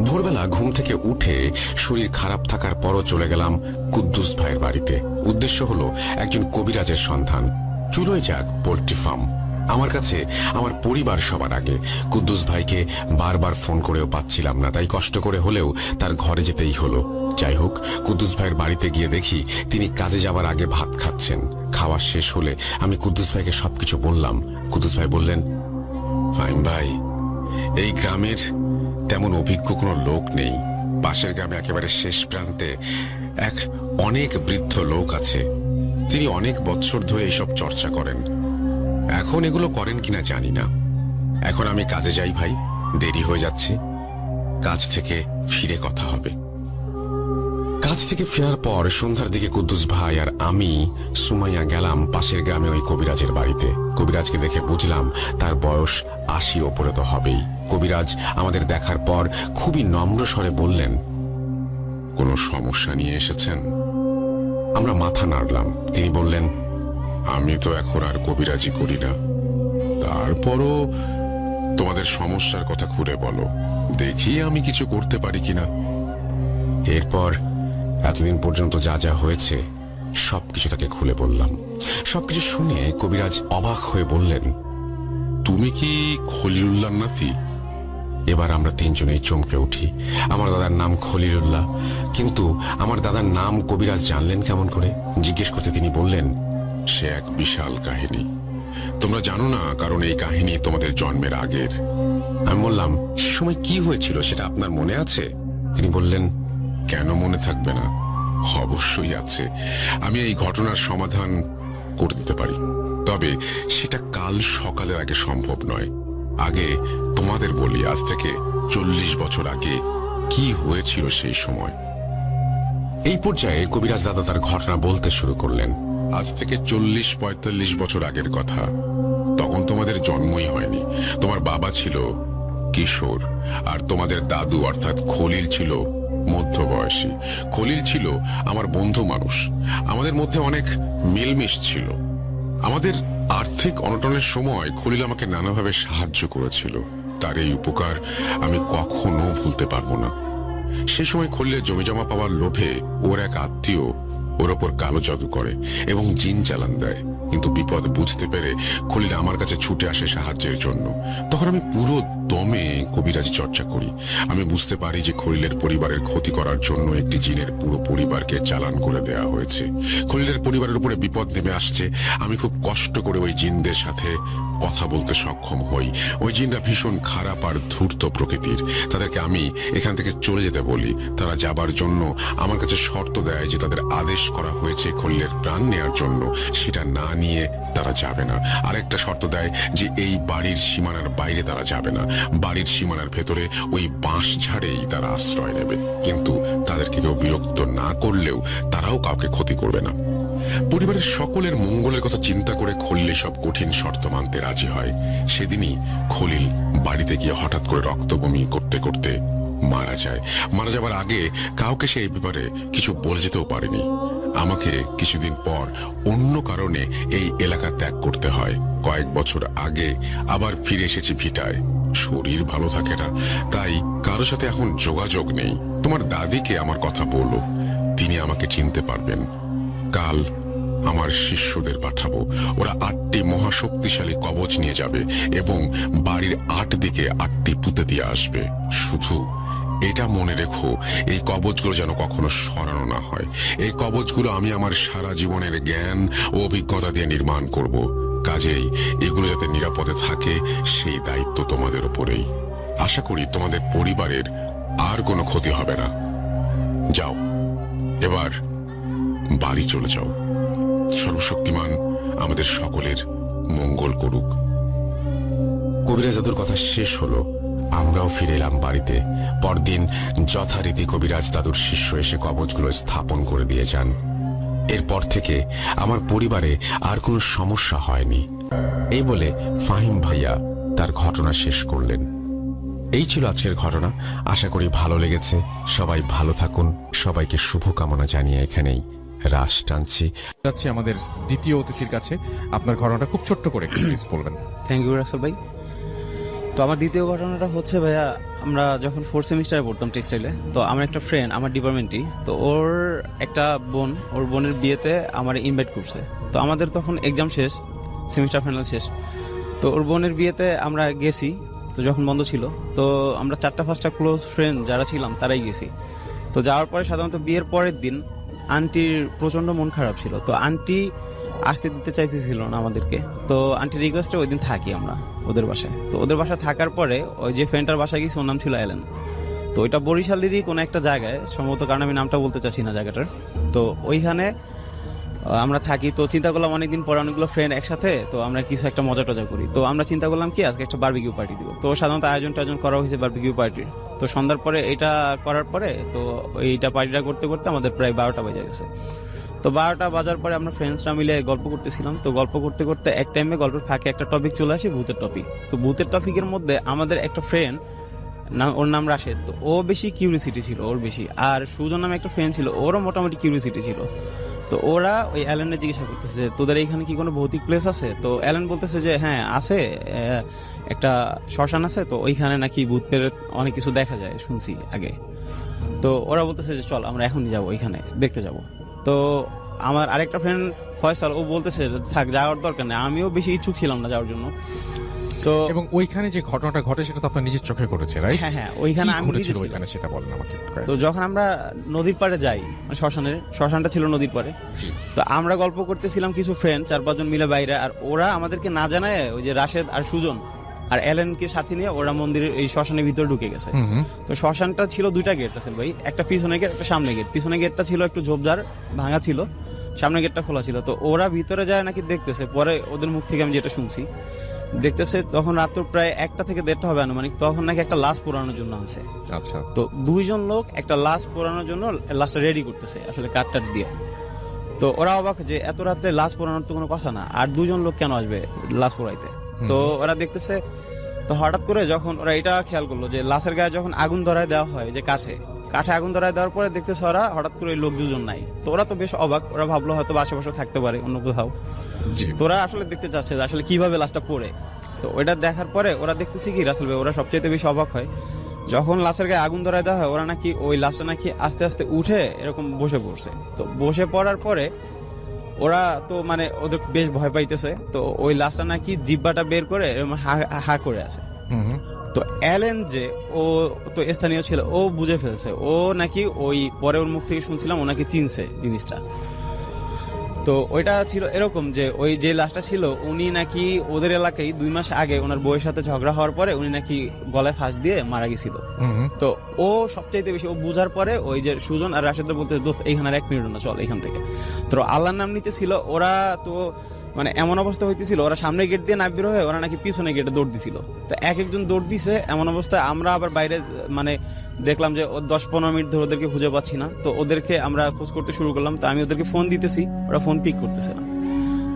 ভোরবেলা ঘুম থেকে উঠে শরীর খারাপ থাকার পরও চলে গেলাম কুদ্দুস ভাইয়ের বাড়িতে। উদ্দেশ্য হলো একজন কবিরাজের সন্ধান। চুলোয় যাক পোল্ট্রি ফার্ম। আমার কাছে আমার পরিবার সবার আগে। কুদ্দুস ভাইকে বারবার ফোন করেও পাচ্ছিলাম না, তাই কষ্ট করে হলেও তার ঘরে যেতেই হলো। যাই হোক, কুদ্দুস ভাইয়ের বাড়িতে গিয়ে দেখি তিনি কাজে যাবার আগে ভাত খাচ্ছেন। খাওয়া শেষ হলে আমি কুদ্দুস ভাইকে সবকিছু বললাম। কুদ্দুস ভাই বললেন, ফাইন ভাই, এই গ্রামের তেমন অভিজ্ঞ কোনো লোক নেই। পাশের গ্রামে একেবারে শেষ প্রান্তে এক অনেক বৃদ্ধ লোক আছে, তিনি অনেক বৎসর ধরে এইসব চর্চা করেন। এখন এগুলো করেন কিনা জানি না। এখন আমি কাজে যাই ভাই, দেরি হয়ে যাচ্ছে। কাজ থেকে ফিরে কথা হবে। কাজ থেকে ফেরার পর সন্ধ্যার দিকে কুদ্দুস ভাই আর আমি সুমাইয়া গেলাম পাশের গ্রামে ওই কবিরাজের বাড়িতে। কবিরাজকে দেখে বুঝলাম তার বয়স ৮০ ওপরে তো হবেই। কবিরাজ আমাদের দেখার পর খুবই নম্র স্বরে বললেন, কোনো সমস্যা নিয়ে এসেছেন? আমরা মাথা নাড়লাম। তিনি বললেন, আমি তো এখন আর কবিরাজি করি না, তারপরও তোমাদের সমস্যার কথা খুলে বলো, দেখি আমি কিছু করতে পারি কিনা। এরপর এতদিন পর্যন্ত যা যা হয়েছে সবকিছু তাকে খুলে বললাম। সবকিছু শুনে কবিরাজ অবাক হয়ে বললেন, তুমি কি খলিলুল্লাহ নাতি? এবার আমরা তিনজনেই চমকে উঠি। আমার দাদার নাম খলিলুল্লাহ, কিন্তু আমার দাদার নাম কবিরাজ জানলেন কেমন করে? জিজ্ঞেস করতে তিনি বললেন, সে এক বিশাল কাহিনী, তোমরা জানো না, কারণ এই কাহিনী তোমাদের জন্মের আগের। আমি বললাম, সে সময় কি হয়েছিল সেটা আপনার মনে আছে? তিনি বললেন, কেন মনে থাকবে না, অবশ্যই আছে। আমি এই ঘটনার সমাধান করে দিতে পারি, তবে সেটা কাল সকালের আগে সম্ভব নয়। আগে তোমাদের বলি, আজ থেকে ৪০ বছর আগে কি হয়েছিল সেই সময়। এই পর্যায়ে কবিরাজ দাদা তার ঘটনা বলতে শুরু করলেন। আজ থেকে ৪০-৪৫ বছর আগের কথা। তখন তোমাদের জন্মই হয়নি। তোমার বাবা ছিল কিশোর, আর তোমাদের দাদু অর্থাৎ খলিল ছিল মধ্যবয়সী। খলিল ছিল আমার বন্ধু মানুষ। আমাদের মধ্যে অনেক মিলমিশ ছিল। আমাদের আর্থিক অনটনের সময় খলিল আমাকে নানাভাবে সাহায্য করেছিল। তার এই উপকার আমি কখনো ভুলতে পারবো না। সেই সময় খলিলের জমিজমা পাওয়ার লোভে ওর এক আত্মীয় ওর ওপর কালো জাদু করে এবং জিন চালান দেয়। কিন্তু বিপদ বুঝতে পেরে খলিল আমার কাছে ছুটে আসে সাহায্যের জন্য। তখন আমি পুরো দমে কবিরাজি চর্চা করি। আমি বুঝতে পারি যে খলিলের পরিবারের ক্ষতি করার জন্য একটি জিনের পুরো পরিবারকে চালান করে দেওয়া হয়েছে। খলিলের পরিবারের উপরে বিপদ নেমে আসছে। আমি খুব কষ্ট করে ওই জিনদের সাথে কথা বলতে সক্ষম হই। ওই জিনরা ভীষণ খারাপ আর ধূর্ত প্রকৃতির। তাদেরকে আমি এখান থেকে চলে যেতে বলি। তারা যাবার জন্য আমার কাছে শর্ত দেয় যে তাদের আদেশ করা হয়েছে খলিলের প্রাণ নেয়ার জন্য, সেটা না নিয়ে তারা যাবে না। আরেকটা শর্ত দেয় যে এই বাড়ির সীমানার বাইরে তারা যাবে না। বাড়ির সীমানার ভেতরে ওই বাঁশ ঝাড়েই তারা আশ্রয় নেবে, কিন্তু তাদেরকে কেউ বিরক্ত না করলেও তারাও কাউকে ক্ষতি করবে না। পরিবারের সকলের মঙ্গলের কথা চিন্তা করে খলিল সব কঠিন শর্ত মানতে রাজি হয়। সেদিনই খলিল বাড়িতে গিয়ে হঠাৎ করে রক্তবমি করতে করতে মারা যায়। মারা যাবার আগে কাউকে সে এই ব্যাপারে কিছু বলে যেতেও পারেনি। আমাকে কিছুদিন পর অন্য কারণে এই এলাকা ত্যাগ করতে হয়। কয়েক বছর আগে আবার ফিরে এসেছি ভিটায়। শরীর ভালো থাকে না, তাই কারো সাথে এখন যোগাযোগ নেই। তোমার দাদিকে আমার কথা বলো, তিনি আমাকে চিনতে পারবেন। কাল আমার শিষ্যদের পাঠাবো। ওরা ৮টি মহাশক্তিশালী কবচ নিয়ে যাবে এবং বাড়ির ৮ দিকে ৮টি পুঁতে দিয়ে আসবে। শুধু এটা মনে রেখো, এই কবচগুলো যেন কখনো সরানো না হয়। এই কবচগুলো আমি আমার সারা জীবনের জ্ঞান ও অভিজ্ঞতা দিয়ে নির্মাণ করব। কাজেই এগুলো যাতে নিরাপদে থাকে সেই দায়িত্ব তোমাদের উপরেই। আশা করি তোমাদের পরিবারের আর কোনো ক্ষতি হবে না। যাও, এবার বাড়ি চলে যাও। সর্বশক্তিমান আমাদের সকলের মঙ্গল করুক। কবিরাজ দাদুর কথা শেষ হলো, আমরাও ফিরে এলাম বাড়িতে। পরদিন যথারীতি কবিরাজ দাদুর শিষ্য এসে কবচগুলো স্থাপন করে দিয়ে যান। এরপর থেকে আমার পরিবারে আর কোনো সমস্যা হয়নি। এই বলে ফাহিম ভাইয়া তার ঘটনা শেষ করলেন। এই ছিল আজকের ঘটনা। আশা করি ভালো লেগেছে। সবাই ভালো থাকুন। সবাইকে শুভকামনা জানিয়ে এখানেই রাশ টানছি। যাচ্ছি আমাদের দ্বিতীয় অতিথির কাছে। আপনার ঘটনাটা খুব ছোট্ট করে প্লিজ বলবেন। থ্যাংক ইউ রাসেল ভাই। তো আমার দ্বিতীয় ঘটনাটা হচ্ছে ভাইয়া, আমরা যখন 4th সেমিস্টারে পড়তাম টেক্সটাইলে, তো আমার একটা ফ্রেন্ড আমার ডিপার্টমেন্টই, তো ওর একটা বোন, ওর বোনের বিয়েতে আমার ইনভাইট করছে। তো আমাদের তখন এক্সাম শেষ, সেমিস্টার ফাইনাল শেষ। তো ওর বোনের বিয়েতে আমরা গেছি। তো যখন বন্ধ ছিল, তো আমরা 4-5টা ক্লোজ ফ্রেন্ড যারা ছিলাম তারাই গেছি। তো যাওয়ার পরে সাধারণত বিয়ের পরের দিন আন্টির প্রচন্ড মন খারাপ ছিল। তো আন্টি আসতে দিতে চাইতেছিল না আমাদেরকে। তো আন্টির রিকোয়েস্টে ওই দিন থাকি আমরা ওদের বাসায়। তো ওদের বাসায় থাকার পরে ওই যে ফ্রেন্ডটার বাসায় গেছি, ওর নাম ছিল অ্যালেন। তো ওইটা বরিশালেরই কোনো একটা জায়গায় সম্ভবত, কারণ আমি নামটা বলতে চাচ্ছি না জায়গাটার। তো ওইখানে আমরা থাকি। তো চিন্তা করলাম অনেকদিন পরে অনেকগুলো ফ্রেন্ড একসাথে, তো আমরা কিছু একটা মজা টজা করি। তো আমরা চিন্তা করলাম কি আজকে একটা বারবিকিউ পার্টি দিব। তো সাধারণত আয়োজন করা হয়েছে বারবিকিউ পার্টির। তো সন্ধ্যার পরে এটা করার পরে তো এইটা পার্টিটা করতে করতে আমাদের প্রায় 12টা বেজে গেছে। তো 12টা বাজার পরে আমরা ফ্রেন্ডসরা মিলে গল্প করতেছিলাম। তো গল্প করতে করতে এক টাইমে গল্পের ফাঁকে একটা টপিক চলে আসে, ভূতের টপিক। তো ভূতের টপিকের মধ্যে আমাদের একটা ফ্রেন্ড, ওর নাম রাশেদ। তো ও বেশি কিউরিসিটি ছিল ওর বেশি, আর সুজন নামে একটা ফ্রেন্ড ছিল, ওরও মোটামুটি কিউরিসিটি ছিল। তো ওরা ওই অ্যালেনের জিজ্ঞাসা করতেছে তোদের এইখানে কি কোনো ভৌতিক প্লেস আছে। তো অ্যালেন বলতেছে যে হ্যাঁ আছে, একটা শ্মশান আছে, তো ওইখানে নাকি ভূত প্রেত অনেক কিছু দেখা যায় শুনছি আগে। তো ওরা বলতেছে যে চল আমরা এখনই যাবো, ওইখানে দেখতে যাব। তো আমার আরেকটা ফ্রেন্ড ফয়সাল, ও বলতেছে থাক, যাওয়ার দরকার নেই। আমিও বেশি ইচ্ছুক ছিলাম না যাওয়ার জন্য। তো এবং ওইখানে যে ঘটনাটা ঘটে সেটা তো আপনার নিজের চোখে ঘটেছে, রাইট? হ্যাঁ হ্যাঁ, ওইখানে আমি ঘটেছিল, নিজে ছিলাম। ওইখানে সেটা বলেন আমাকে। তো যখন আমরা নদীর পাড়ে যাই, মানে শ্মশানটা ছিল নদীর পাড়ে। জি। তো আমরা গল্প করতেছিলাম কিছু ফ্রেন্ড 4-5 জন মিলে বাইরে, আর ওরা আমাদেরকে না জানায় ওই যে রাশেদ আর সুজন আর অ্যালেনকে সাথে নিয়ে ওরা মন্দিরের এই শ্মশানের ভিতরে ঢুকে গেছে। তো শ্মশানটা ছিল 2টা গেট আছে ভাই, একটা পিছনে গেট, একটা সামনে গেট। পিছনে গেটটা ছিল একটু ঝোপঝাড় ভাঙা ছিল, সামনে গেটটা খোলা ছিল। তো ওরা ভিতরে যায় নাকি দেখতেছে, পরে ওদের মুখ থেকে আমি যেটা শুনছি, দেখতেছে তখন রাত প্রায় 1টা থেকে 1:30 হবে আনুমানিক, তখন নাকি একটা লাশ পোড়ানোর জন্য আছে। আচ্ছা। তো 2 জন লোক একটা লাশ পোড়ানোর জন্য লাশটা রেডি করতেছে আসলে কাঠটাট দিয়ে। তো ওরা অবাক যে এত রাত্রে লাশ পোড়ানোর তো কোনো কথা না, আর 2 জন লোক কেন আসবে লাশ পোড়াইতে। তো ওরা দেখতেছে। তো হঠাৎ করে যখন ওরা এটা খেয়াল করলো যে লাশের গায়ে যখন আগুন ধরায় দেওয়া হয়, যে কাঠে আগুন ধরায় দেওয়ার পরে দেখতেছে ওরা হঠাৎ করে ওই লোক 2 জন নাই। তো ওরা তো বেশ অবাক, ওরা ভাবলো হয়তো আশেপাশে থাকতে পারে অন্য কোথাও। তোরা আসলে দেখতে চাচ্ছে যে আসলে কিভাবে লাশটা পড়ে। তো ওইটা দেখার পরে ওরা দেখতেছে কি রাসেল ভাই, ওরা সবচেয়ে বেশি অবাক হয় যখন লাশের গায়ে আগুন ধরায় দেওয়া হয়, ওরা নাকি ওই লাশটা নাকি আস্তে আস্তে উঠে এরকম বসে পড়ছে। তো বসে পড়ার পরে ওরা তো মানে ওদের বেশ ভয় পাইতেছে। তো ওই লাশটা নাকি জিহ্বাটা বের করে হা করে আছে। তো অ্যালেন যে ও তো স্থানীয় ছিল, ও বুঝে ফেলছে, ও নাকি ওই পরে ওর মুখ থেকে শুনছিলাম ও নাকি চিনছে জিনিসটা। তো ওইটা ছিল এরকম যে ওই যে লাশটা ছিল উনি নাকি ওদের এলাকায় 2 মাস আগে ওনার বউয়ের সাথে ঝগড়া হওয়ার পরে উনি নাকি গলায় ফাঁস দিয়ে মারা গেছিল। তো ও সবচাইতে বেশি ও বুঝার পরে ওই যে সুজন আর রাশেদ বলতে দোস্ত এইখানে আর 1 মিনিট না, চল এখান থেকে। তো আল্লাহর নাম নিতে ছিল ওরা। তো মানে এমন অবস্থা হইতেছিল ওরা সামনে গেট দিয়ে না বের হয়ে ওরা নাকি পিছনে গেটে দৌড় দিছিল। তো এক একজন দৌড় দিছে, এমন অবস্থায় আমরা আবার বাইরে মানে দেখলাম যে 10-15 মিনিট ধরে ওদেরকে খুঁজে পাচ্ছি না। তো ওদেরকে আমরা খোঁজ করতে শুরু করলাম। তো আমি ওদেরকে ফোন দিতেছি, ওরা ফোন পিক করতেছে না।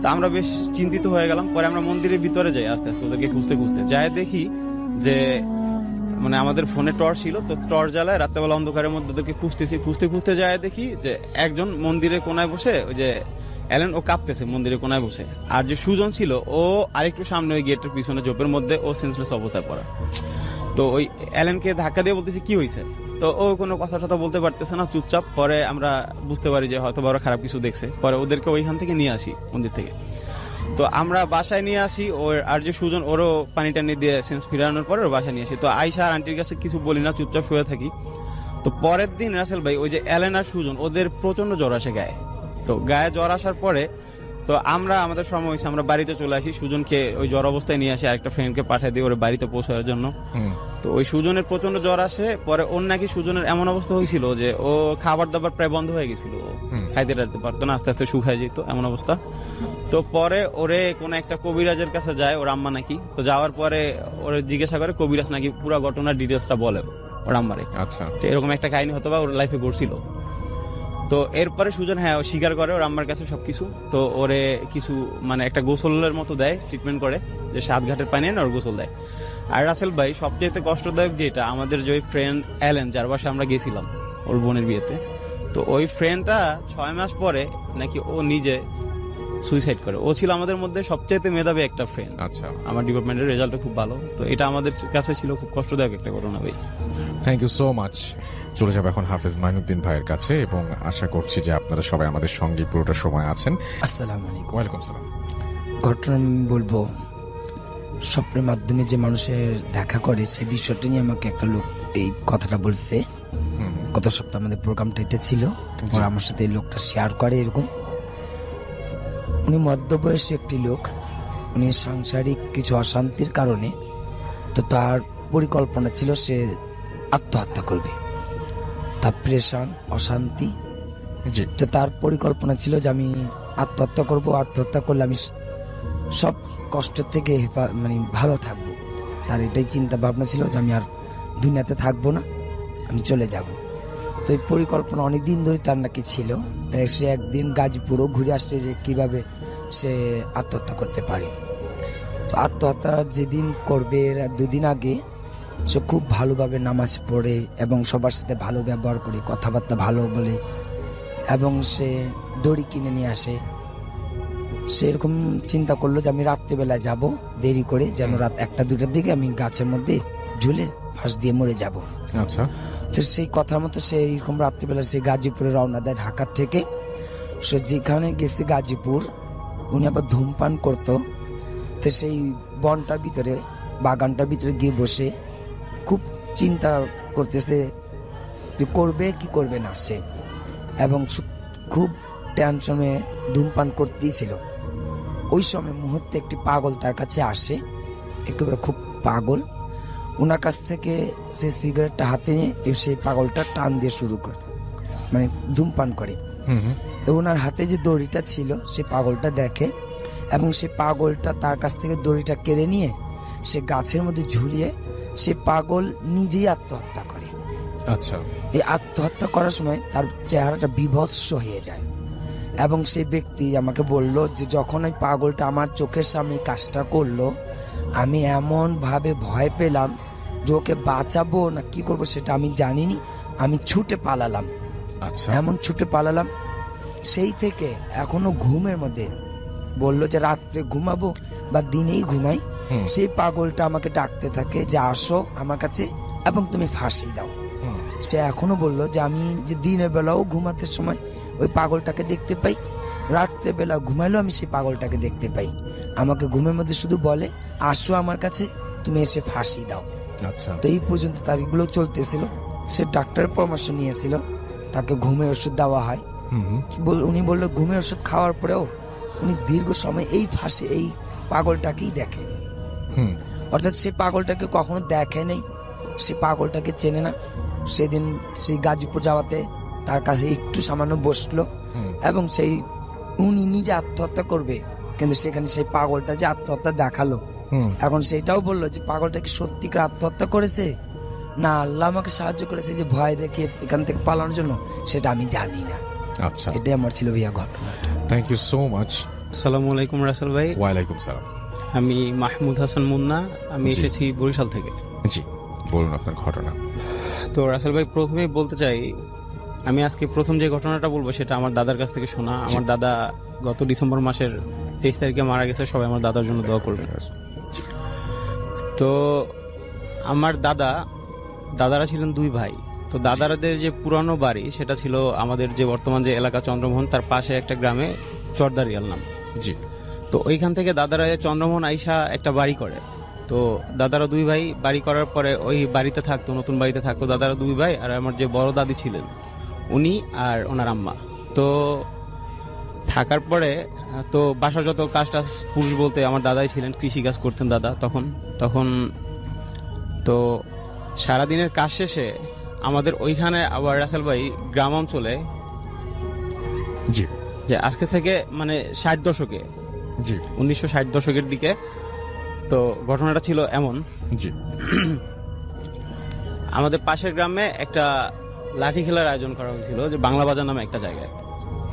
তো আমরা বেশ চিন্তিত হয়ে গেলাম। পরে আমরা মন্দিরের ভিতরে যাই আস্তে আস্তে ওদেরকে খুঁজতে যাই, দেখি যে মানে আমাদের ফোনে টর্চ ছিল। তো টর্চ জ্বালায় রাত্রেবেলা অন্ধকারের মধ্যে ওদেরকে খুঁজতে যায়, দেখি যে একজন মন্দিরের কোনায় বসে, ওই যে অ্যালেন ও কাঁপতেছে মন্দিরের কোনায় বসে। আর যে সুজন ছিল ও আরেকটু সামনে ওই গেটের পিছনে ঝোপের মধ্যে ও সেন্সলেস অবস্থায় পড়া। তো ওই অ্যালেনকে ধাক্কা দিয়ে বলতেছি কি হয়েছে। তো ও কোনো কথা বলতে পারতেছে না, চুপচাপ। পরে আমরা বুঝতে পারি যে হয়তো বড় খারাপ কিছু দেখছে। পরে ওদেরকে ওইখান থেকে নিয়ে আসি মন্দির থেকে। তো আমরা বাসায় নিয়ে আসি ওর, আর যে সুজন ওরও পানি টানি দিয়ে সেন্স ফিরানোর পরে ওর বাসায় নিয়ে আসি। তো আয়শা আর আন্টির কাছে কিছু বলি না, চুপচাপ শুয়ে থাকি। তো পরের দিন রাসেল ভাই ওই যে অ্যালেন আর সুজন ওদের প্রচন্ড জ্বর আসে গায়ে। তো গায়ে জ্বর আসার পরে তো আমরা আমাদের সময় হয়েছে, আমরা বাড়িতে চলে আসি। সুজনকে ওই জ্বর অবস্থায় নিয়ে আসি, আরেকটা ফ্রেন্ডকে পাঠিয়ে দিই ওর বাড়িতে পৌঁছানোর জন্য। তো ওই সুজনের প্রচন্ড জ্বর আসে, পরে ওর নাকি সুজনের এমন অবস্থা হয়েছিল যে ও খাবার দাবার প্রায় বন্ধ হয়ে গেছিল, খাইতে টাইতে পারতো না, আস্তে আস্তে শুকায় যেত এমন অবস্থা। তো পরে ওরে কোন একটা কবিরাজের কাছে যায়, ওর আম্মা নাকি। তো যাওয়ার পরে ওরে জিজ্ঞাসা করে, কবিরাজ নাকি পুরো ঘটনার ডিটেলসটা বলে ওর আম্মারে। আচ্ছা, তো এরকম একটা কাহিনী হতো বা ওর লাইফে ঘটছিল। তো এরপরে সুজন ও স্বীকার করে ওর আম্মার কাছে সবকিছু। তো ওরে কিছু মানে একটা গোসলের মতো দেয়, ট্রিটমেন্ট করে, যে 7 ঘাটের পানি না ওর গোসল দেয়। আর রাসেল ভাই সবচেয়ে কষ্টদায়ক যেটা, আমাদের যে ওই ফ্রেন্ড অ্যালেন যার বাসায় আমরা গেছিলাম ওর বোনের বিয়েতে, তো ওই ফ্রেন্ডটা 6 মাস পরে নাকি ও নিজে সুইসাইড করে। ও ছিল আমাদের মধ্যে সবচেয়ে মেধাবী একটা ফ্রেন্ড। আচ্ছা, আমার ডিপার্টমেন্টের রেজাল্টও খুব ভালো। তো এটা আমাদের কাছে ছিল খুব কষ্টদায়ক একটা ঘটনা ভাই। Thank you so much. চলে যাবো এখন হাফেজ মাইনুদ্দিন ভাইয়ের কাছে, এবং আশা করছি যে আপনারা সবাই আমাদের সঙ্গে পুরোটা সময় আছেন। আসসালামু আলাইকুম। ওয়েলকাম সালাম। ঘটনা আমি বলবো, স্বপ্নের মাধ্যমে যে মানুষের দেখা করে সেই বিষয়টা নিয়ে আমাকে একটা লোক এই কথাটা বলছে। গত সপ্তাহে আমাদের প্রোগ্রামটা এটা ছিল, ওরা আমার সাথে এই লোকটা শেয়ার করে। এরকম উনি মধ্যবয়সী একটি লোক, উনি সাংসারিক কিছু অশান্তির কারণে তো তার পরিকল্পনা ছিল সে আত্মহত্যা করবে। তার প্রেশান অশান্তি, জি, তো তার পরিকল্পনা ছিল যে আমি আত্মহত্যা করব, আত্মহত্যা করলে আমি সব কষ্ট থেকে মানে ভালো থাকবো। তার এটাই চিন্তা ভাবনা ছিল যে আমি আর দুনিয়াতে থাকবো না, আমি চলে যাব। তো এই পরিকল্পনা অনেকদিন ধরে তার নাকি ছিল। তাই সে একদিন গাজীপুরও ঘুরে আসছে যে কিভাবে সে আত্মহত্যা করতে পারে। তো আত্মহত্যা যেদিন করবে এর 2 দিন আগে সে খুব ভালোভাবে নামাজ পড়ে এবং সবার সাথে ভালো ব্যবহার করে, কথাবার্তা ভালো বলে, এবং সে দড়ি কিনে নিয়ে আসে। সে এরকম চিন্তা করলো যে আমি রাত্রিবেলায় যাব, দেরি করে, যেন রাত 1টা-2টার দিকে আমি গাছের মধ্যে ঝুলে ফাঁস দিয়ে মরে যাব। আচ্ছা, তো সেই কথার মতো সে এরকম রাত্রিবেলা সে গাজীপুরে রওনা দেয় ঢাকার থেকে। সে যেখানে গেছে গাজীপুর, উনি আবার ধূমপান করতো। তো সেই বনটার ভিতরে, বাগানটার ভিতরে গিয়ে বসে খুব চিন্তা করতেছে যে করবে কি করবে না সে, এবং খুব টেনশনে ধূমপান করতেই ছিল। ওই সময় মুহূর্তে একটি পাগল তার কাছে আসে, একেবারে খুব পাগল। ওনার কাছ থেকে সে সিগারেটটা হাতে নিয়ে সেই পাগলটা টান দিয়ে শুরু করে, মানে ধূমপান করে। তো ওনার হাতে যে দড়িটা ছিল সে পাগলটা দেখে, এবং সে পাগলটা তার কাছ থেকে দড়িটা কেড়ে নিয়ে সে গাছের মধ্যে ঝুলিয়ে সে পাগল নিজেই আত্মহত্যা করে। আচ্ছা, এই আত্মহত্যা করার সময় তার চেহারাটা বিভৎস হয়ে যায়, এবং সেই ব্যক্তি আমাকে বলল যে যখন ওই পাগলটা আমার চোখের সামনে কাজটা করলো, আমি এমন ভাবে ভয় পেলাম যে ওকে বাঁচাবো না কি করবো সেটা আমি জানিনি, আমি ছুটে পালালাম। আচ্ছা, এমন ছুটে পালালাম, সেই থেকে এখনো ঘুমের মধ্যে বললো যে রাত্রে ঘুমাবো বা দিনেই ঘুমাই, সেই পাগলটা আমাকে ডাকতে থাকে যে আসো আমার কাছে এবং তুমি ফাঁসি দাও। সে এখনো বললো যে আমি যে দিনের বেলাও ঘুমাতে সময় ওই পাগলটাকে দেখতে পাই, রাত্রে বেলা ঘুমাইলেও আমি সেই পাগলটাকে দেখতে পাই। আমাকে ঘুমের মধ্যে শুধু বলে আসো আমার কাছে, তুমি এসে ফাঁসি দাও। আচ্ছা, তো এই পর্যন্ত তারিখগুলো চলতেছিল। সে ডাক্তারের পরামর্শ নিয়েছিল, তাকে ঘুমের ওষুধ দেওয়া হয়। উনি বললো ঘুমের ওষুধ খাওয়ার পরেও উনি দীর্ঘ সময় এই ফাঁসি এই পাগলটাকেই দেখে। অর্থাৎ সে পাগলটাকে কখনো দেখে নেই, সে পাগলটাকে চেনে না। সেদিন সেই গাজীপুর যাওয়াতে তার কাছে একটু সামান্য বসলো, এবং সেই উনি নিজে আত্মহত্যা করবে, কিন্তু সেখানে সেই পাগলটা যে আত্মহত্যা দেখালো, এখন সেটাও বললো যে পাগলটা কি সত্যিকার আত্মহত্যা করেছে না আল্লাহ আমাকে সাহায্য করেছে যে ভয় দেখে এখান থেকে পালানোর জন্য, সেটা আমি জানি না। আচ্ছা, এটাই আমার ছিল ভাইয়া ঘটনা। Thank you so much. আসসালামু আলাইকুম রাসেল ভাই। ওয়ালাইকুম সালাম। আমি মাহমুদ হাসান মুন্না, আমি জি। এসেছি বরিশাল থেকে। জি, বলুন আপনার ঘটনা। তো রাসেল ভাই প্রথমেই বলতে চাই, আমি আজকে প্রথম যে ঘটনাটা বলবো সেটা আমার দাদার কাছ থেকে শোনা। আমার দাদা গত ডিসেম্বর মাসের 23 তারিখে মারা গেছে। সবাই আমার দাদার জন্য দোয়া করবেন। তো আমার দাদারা ছিলেন 2 ভাই। তো দাদারাদের যে পুরানো বাড়ি সেটা ছিল আমাদের যে বর্তমান যে এলাকা চন্দ্রমোহন, তার পাশে একটা গ্রামে চরদারিয়াল নাম। জি, তো ওইখান থেকে দাদারা চন্দ্রমোহন আইসা একটা বাড়ি করে। তো দাদারা 2 ভাই বাড়ি করার পরে ওই বাড়িতে থাকতো, নতুন বাড়িতে থাকতো দাদারা 2 ভাই, আর আমার যে বড় দাদি ছিলেন উনি আর ওনার আম্মা। তো থাকার পরে তো বাসার যত কাজ টাজ, পুরুষ বলতে আমার দাদাই ছিলেন, কৃষি কাজ করতেন দাদা তখন। তো সারাদিনের কাজ শেষে আমাদের ওইখানে আবার রাসেল ভাই গ্রাম অঞ্চলে, জি যে আজকে থেকে মানে 60 দশকে, জি 1960 দশকের দিকে, তো ঘটনাটা ছিল এমন। জি আমাদের পাশের গ্রামে একটা লাঠি খেলার আয়োজন করা হয়েছিল, যে বাংলা বাজার নামে একটা জায়গায়।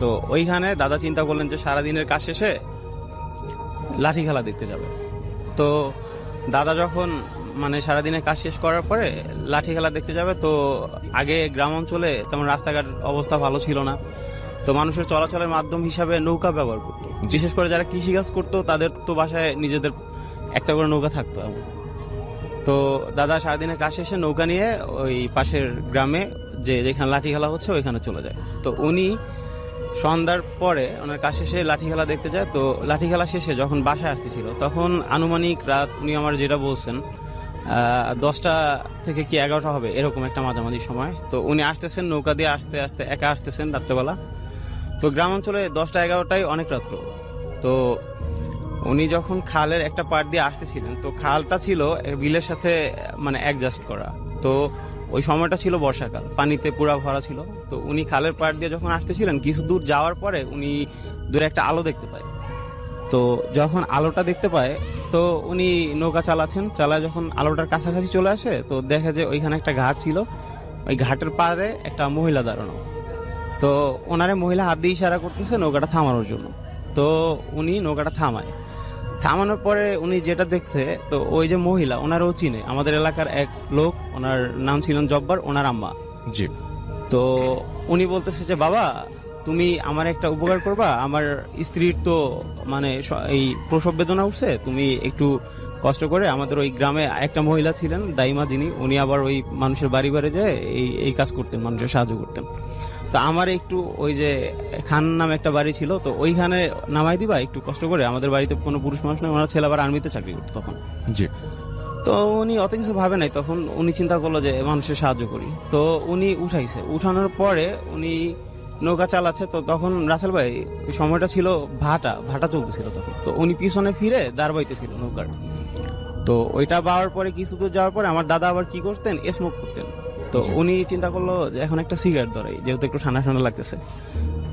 তো ওইখানে দাদা চিন্তা করলেন যে সারাদিনের কাজ শেষে লাঠি খেলা দেখতে যাবে। তো দাদা যখন মানে সারাদিনের কাজ শেষ করার পরে লাঠি খেলা দেখতে যাবে, তো আগে গ্রাম অঞ্চলে তেমন রাস্তাঘাট অবস্থা ভালো ছিল না, তো মানুষের চলাচলের মাধ্যম হিসাবে নৌকা ব্যবহার করতো। বিশেষ করে যারা কৃষিকাজ করতো তাদের তো বাসায় নিজেদের একটা করে নৌকা থাকতো এমন। তো দাদা সারাদিনের কাজ শেষে নৌকা নিয়ে ওই পাশের গ্রামে যেখানে লাঠি খেলা হচ্ছে ওইখানে চলে যায়। তো উনি সন্ধ্যার পরে ওনার কাজ শেষে লাঠি খেলা দেখতে যায়। তো লাঠি খেলা শেষে যখন বাসায় আসতেছিল তখন আনুমানিক রাত, উনি আমার যেটা বলছেন 10টা থেকে কি 11টা হবে এরকম একটা মাঝামাঝি সময়। তো উনি আসতেছেন নৌকা দিয়ে, আস্তে আস্তে একা আসতেছেন রাত্রেবেলা। তো গ্রাম অঞ্চলে 10টা 11টাই অনেক রাত্র। তো উনি যখন খালের একটা পাড় দিয়ে আসতেছিলেন, তো খালটা ছিল বিলের সাথে মানে অ্যাডজাস্ট করা। তো ওই সময়টা ছিল বর্ষাকাল, পানিতে পুরা ভরা ছিল। তো উনি খালের পাড় দিয়ে যখন আসতেছিলেন, কিছু দূর যাওয়ার পরে উনি দূরে একটা আলো দেখতে পায়। তো যখন আলোটা দেখতে পায়, তো উনি নৌকা চালায় যখন আলোটার কাছাকাছি চলে আসে, তো দেখে যে ওইখানে একটা ঘাট ছিল, ওই ঘাটের পাড়ে একটা মহিলা দাঁড়ানো। তো ওনারে মহিলা হাত দিয়ে ইশারা করতেছে নৌকাটা থামানোর জন্য। তো উনি নৌকাটা থামানোর পরে উনি যেটা দেখছে, তো ওই যে মহিলা ওনারও চিনে, আমাদের এলাকার এক লোক, ওনার নাম ছিলেন জব্বার, ওনার আম্মা। জি তো উনি বলতেছে যে বাবা, তুমি আমার একটা উপকার করবা, আমার স্ত্রীর তো মানে এই প্রসব বেদনা উঠছে, তুমি একটু কষ্ট করে, আমাদের ওই গ্রামে একটা মহিলা ছিলেন দাইমা, যিনি উনি আবার ওই মানুষের বাড়ি বাড়ি যায় এই কাজ করতেন, মানুষের সাহায্য করতেন। তো আমার একটু ওই যে খান নামে একটা বাড়ি ছিল, তো ওইখানে নামাই দিবা একটু কষ্ট করে, আমাদের বাড়িতে কোনো পুরুষ মানুষ নয়, ওনার ছেলে আবার আর্মিতে চাকরি করতো তখন। জি তো উনি অত কিছু ভাবে নাই, তখন উনি চিন্তা করলো যে মানুষের সাহায্য করি। তো উনি উঠানোর পরে উনি নৌকা চালাচ্ছে। তো তখন রাসেল ভাই ওই সময়টা ছিল ভাটা চলতেছিল তখন। তো উনি পিছনে ফিরে দাঁড় বাইতেছিল নৌকার। তো ওইটা পাওয়ার পরে কিছু দূর যাওয়ার পরে আমার দাদা আবার কি করতেন, স্মোক করতেন। তো উনি চিন্তা করলো যে এখন একটা সিগারেট ধরাই, যেহেতু একটু ঠান্ডা ঠান্ডা লাগতেছে।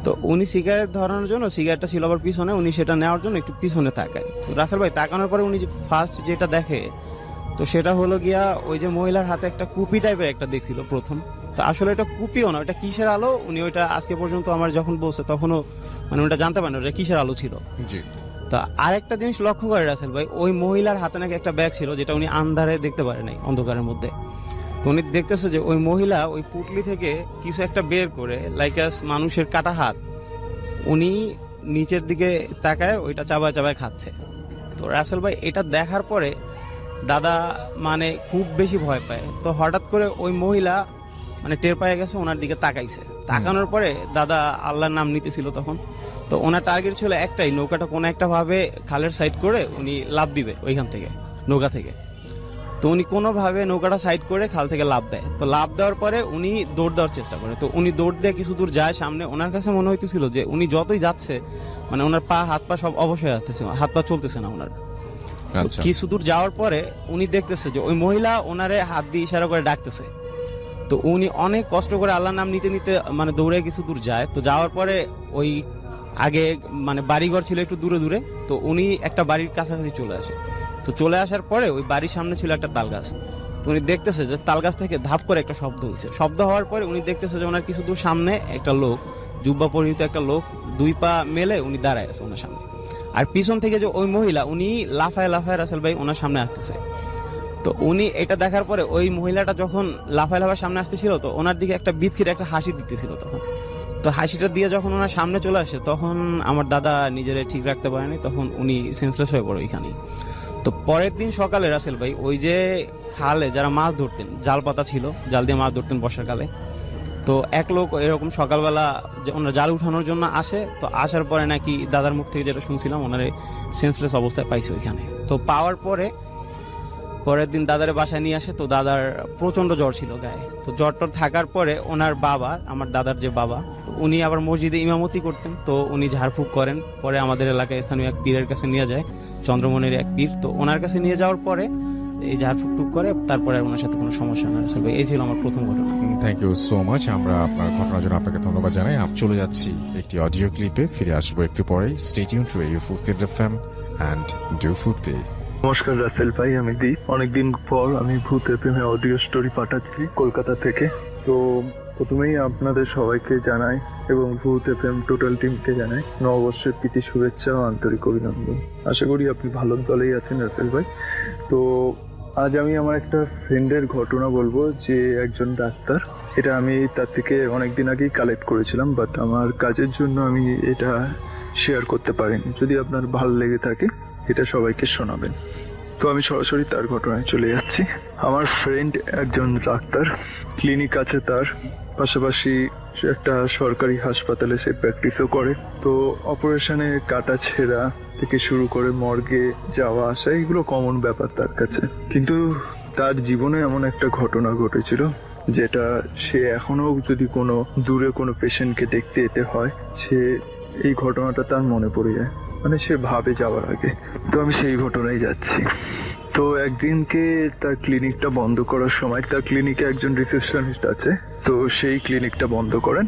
তো উনি সিগারেট ধরানোর জন্য, সিগারেটটা ছিল আবার পিছনে, উনি সেটা নেওয়ার জন্য একটু পিছনে তাকায়। তো রাসেল ভাই তাকানোর পরে উনি ফার্স্ট যেটা দেখে, তো সেটা হলো গিয়া ওই যে মহিলার হাতে একটা কুপি টাইপের একটা দেখছিল প্রথম। তো আসলে এটা কুপিও না, ওটা কিসের আলো উনি ওইটা আজকে পর্যন্ত আমার যখন বলছে তখনও মানে ওটা জানতে পারেন ওটা কিসের আলো ছিল। জি তো আরেকটা জিনিস লক্ষ্য করে রাসেল ভাই, ওই মহিলার হাতে নাকি একটা ব্যাগ ছিল, যেটা উনি আন্ধারে দেখতে পারে নাই, অন্ধকারের মধ্যে। তো উনি দেখতেছে যে ওই মহিলা ওই পুটলি থেকে কিছু একটা বের করে, লাইক মানুষের কাটা হাত, উনি নিচের দিকে তাকায় ওইটা চাবায় খাচ্ছে। তো রাসেল ভাই এটা দেখার পরে দাদা মানে খুব বেশি ভয় পায়। তো হঠাৎ করে ওই মহিলা মানে টের পায়ে গেছে, ওনার দিকে তাকাইছে। তাকানোর পরে দাদা আল্লাহর নাম নিতেছিল তখন। তো ওনার টার্গেট ছিল একটাই, নৌকাটা কোনো একটা ভাবে খালের সাইড করে উনি লাফ দিবে ওইখান থেকে, নৌকা থেকে। তো উনি কোনোভাবে নৌকাটা সাইড করে খাল থেকে লাফ দেয়। তো লাফ দেওয়ার পরে উনি দৌড় দেওয়ার চেষ্টা করে। তো উনি দৌড় দিয়ে কিছু দূর যায় সামনে, ওনার কাছে মনে হইতেছিল যে উনি যতই যাচ্ছে মানে ওনার হাত পা সব অবশ্যই আসতেছে, হাত পা চলতেছে না ওনার। আচ্ছা কিছু দূর যাওয়ার পরে উনি দেখতেছে যে ওই মহিলা ওনারে হাত দিয়ে ইশারা করে ডাকতেছে। তো উনি অনেক কষ্ট করে আল্লাহর নাম নিতে নিতে মানে দৌড়ে কিছু দূর যায়। তো যাওয়ার পরে ওই আগে মানে বাড়িঘর ছিল একটু দূরে দূরে, তো উনি একটা বাড়ির কাছাকাছি চলে আসে। তো চলে আসার পরে ওই বাড়ির সামনে ছিল একটা তাল গাছ। তো উনি দেখতেছে যে তাল গাছ থেকে ধাপ করে একটা শব্দ হয়েছে। শব্দ হওয়ার পরে উনি দেখতেছে যে ওনার কিছু দূর সামনে একটা লোক, জুব্বা পরিহিত একটা লোক, 2 পা মেলে উনি দাঁড়ায় আছে ওনার সামনে। আর পিছন থেকে যে ওই মহিলা, উনি লাফায় রাসেল ভাই ওনার সামনে আসতেছে। তো উনি এটা দেখার পরে ওই মহিলাটা যখন লাফায় সামনে আসতেছিল, তো ওনার দিকে একটা বিদকির একটা হাসি দিতেছিল তখন। তো হাসিটা দিয়ে যখন ওনার সামনে চলে আসে, তখন আমার দাদা নিজেরে ঠিক রাখতে পারেনি, তখন উনি সেন্সলেস হয়ে পড়ে ওইখানেই। তো পরের দিন সকালে রাসেল ভাই ওই যে খালে যারা মাছ ধরতেন, জাল পাতা ছিল, জাল দিয়ে মাছ ধরতেন বর্ষাকালে। তো এক লোক এরকম সকালবেলা ওনারা জাল উঠানোর জন্য আসে। তো আসার পরে নাকি দাদার মুখ থেকে যেটা শুনছিলাম, ওনারে সেন্সলেস অবস্থায় পাইছে ওইখানে। তো পাওয়ার পরে পরের দিন দাদারে বাসায় নিয়ে আসে। তো দাদার প্রচন্ড জ্বর ছিল গায়ে। তো জ্বরটা থাকার পরে ওনার বাবা, আমার দাদার যে বাবা, তো উনি আবার মসজিদে ইমামতি করতেন। তো উনি ঝাড়ফুঁক করেন। পরে আমাদের এলাকায় স্থানীয় এক পীরের কাছে নিয়ে যায়, চন্দ্রমণির এক পীর। তো ওনার কাছে নিয়ে যাওয়ার পরে এই ঝাড়ফুঁক টুক করে, তারপরে আর ওনার সাথে কোনো সমস্যা না রাসেল ভাই। এই ছিল আমার প্রথম ঘটনা। Thank you so much. আমরা আপনার ঘটনার জন্য আপনাকে ধন্যবাদ জানাই। চলে যাচ্ছি একটি অডিও ক্লিপে, ফিরে আসবো একটু পরে। স্টে টিউনড টু রেডিও ফুর্তি এফএম এন্ড ডু ফুর্তি। নমস্কার রাসেল ভাই, আমি দীপ। অনেকদিন পর আমি ভূত এফএম অডিও স্টোরি পাঠাচ্ছি কলকাতা থেকে। তো প্রথমেই আপনাদের সবাইকে জানাই এবং ভূত এফএম টোটাল টিমকে জানাই নববর্ষের প্রীতি শুভেচ্ছা ও আন্তরিক অভিনন্দন। আশা করি আপনি ভালো দলেই আছেন রাসেল ভাই। তো আজ আমি আমার একটা ফ্রেন্ডের ঘটনা বলবো, যে একজন ডাক্তার। এটা আমি তার থেকে অনেকদিন আগেই কালেক্ট করেছিলাম, বাট আমার কাজের জন্য আমি এটা শেয়ার করতে পারিনি। যদি আপনার ভালো লেগে থাকে এটা সবাইকে শোনাবেন। তো আমি সরাসরি তার ঘটনায় চলে যাচ্ছি। আমার ফ্রেন্ড একজন ডাক্তার, ক্লিনিক আছে তার, পাশাপাশি সে একটা সরকারি হাসপাতালে সে প্র্যাকটিসও করে। তো অপারেশনে কাটা ছেঁড়া থেকে শুরু করে মর্গে যাওয়া আসা এগুলো কমন ব্যাপার তার কাছে। কিন্তু তার জীবনে এমন একটা ঘটনা ঘটেছিল যেটা সে এখনো যদি কোনো দূরে কোনো পেশেন্টকে দেখতে যেতে হয়, সে এই ঘটনাটা তার মনে পড়ে যায়, মানে সে ভাবে যাওয়ার আগে। তো আমি সেই ঘটনায় যাচ্ছি। তো একদিনকে তার ক্লিনিকটা বন্ধ করার সময়, তার ক্লিনিকে একজন রিসেপশনিস্ট আছে, তো সেই ক্লিনিকটা বন্ধ করেন।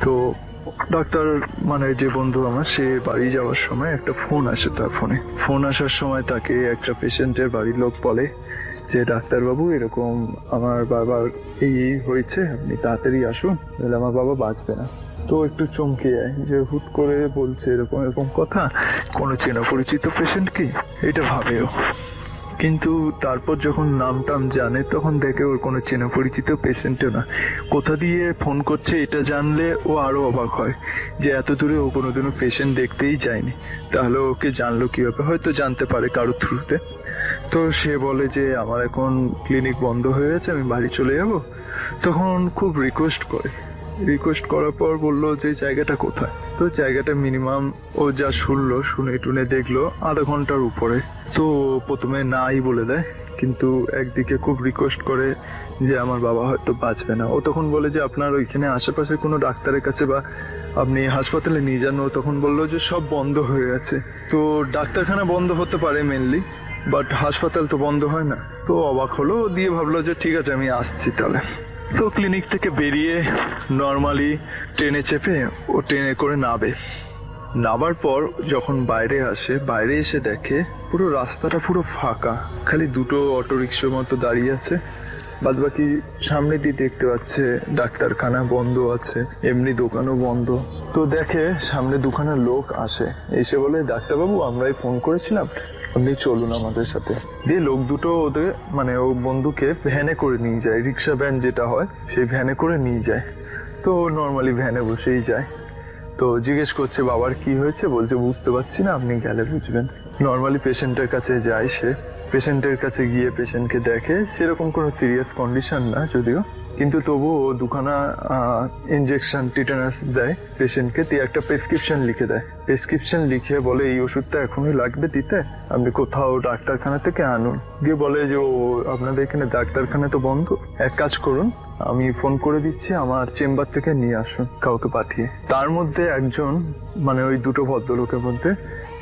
তো ডাক্তার মানে যে বন্ধু আমার, সে বাড়ি যাওয়ার সময় একটা ফোন আসে তার ফোনে। ফোন আসার সময় তাকে একটা পেশেন্টের বাড়ির লোক বলে যে ডাক্তারবাবু এরকম আমার বাবার এই হয়েছে, আপনি তাড়াতাড়ি আসুন, নাহলে আমার বাবা বাঁচবে না। তো একটু চমকে যায় যে হুট করে বলছে এরকম এরকম কথা, কোনো চেনা পরিচিত পেশেন্ট কি, এটা ভাবেও। কিন্তু তারপর যখন নাম টাম জানে তখন দেখে ওর কোনো চেনা পরিচিত পেশেন্টও না। কোথা দিয়ে ফোন করছে এটা জানলে ও আরো অবাক হয় যে এত দূরে ও কোনোদিনও পেশেন্ট দেখতেই যায়নি, তাহলে ওকে জানলো কিভাবে? হয়তো জানতে পারে কারোর থ্রুতে। তো সে বলে যে আমার এখন ক্লিনিক বন্ধ হয়ে গেছে, আমি বাড়ি চলে যাব। তখন খুব রিকোয়েস্ট করার পর বললো যে জায়গাটা কোথায়। তো জায়গাটা মিনিমাম ও যা শুনে টুনে দেখলো আধা ঘন্টার উপরে। তো প্রথমে নাই বলে দেয়, কিন্তু একদিকে খুব রিকোয়েস্ট করে যে আমার বাবা হয়তো বাঁচবে না। ও তখন বলে যে আপনার ওইখানে আশেপাশে কোনো ডাক্তারের কাছে বা আপনি হাসপাতালে নিয়ে যান। ও তখন বললো যে সব বন্ধ হয়ে গেছে। তো ডাক্তারখানা বন্ধ হতে পারে মেনলি, বাট হাসপাতাল তো বন্ধ হয় না। তো অবাক হলো, দিয়ে ভাবলো যে ঠিক আছে আমি আসছি তাহলে। তো ক্লিনিক থেকে বেরিয়ে নর্মালি ট্রেনে চেপে ও ট্রেনে করে নামার পর যখন বাইরে আসে, বাইরে এসে দেখে পুরো রাস্তাটা পুরো ফাঁকা, খালি দুটো অটো রিক্সার মতো দাঁড়িয়ে আছে। বাদবাকি সামনে দিয়ে দেখতে পাচ্ছে ডাক্তারখানা বন্ধ আছে, এমনি দোকানও বন্ধ। তো দেখে সামনে দুখানা লোক আসে, এসে বলে ডাক্তারবাবু আমরাই ফোন করেছিলাম, আপনি চলুন আমাদের সাথে। দিয়ে লোক দুটো ওদের মানে ও বন্ধুকে ভ্যানে করে নিয়ে যায়, রিক্সা ভ্যান যেটা হয় সেই ভ্যানে করে নিয়ে যায়। তো নর্মালি ভ্যানে বসেই যায়। তো জিজ্ঞেস করছে বাবার কি হয়েছে, বলছে বুঝতে পারছি না, আপনি গেলে বুঝবেন। নর্মালি পেশেন্টের কাছে যায় সে, পেশেন্টের কাছে গিয়ে পেশেন্টকে দেখে, সেরকম কোনো সিরিয়াস কন্ডিশন না যদিও, কিন্তু তবুও দুখানা ইনজেকশন টিটানাস দেয় পেশেন্টকে, দিয়ে একটা প্রেসক্রিপশন লিখে দেয়। প্রেসক্রিপশন লিখে বলে এই ওষুধটা এখনই লাগবে দিতে, আপনি কোথাও ডাক্তারখানা থেকে আনুন। গিয়ে বলে যে ও আপনাদের এখানে ডাক্তারখানা তো বন্ধ, এক কাজ করুন আমি ফোন করে দিচ্ছি, আমার চেম্বার থেকে নিয়ে আসুন কাউকে পাঠিয়ে। তার মধ্যে একজন মানে ওই দুটো ভদ্রলোকের মধ্যে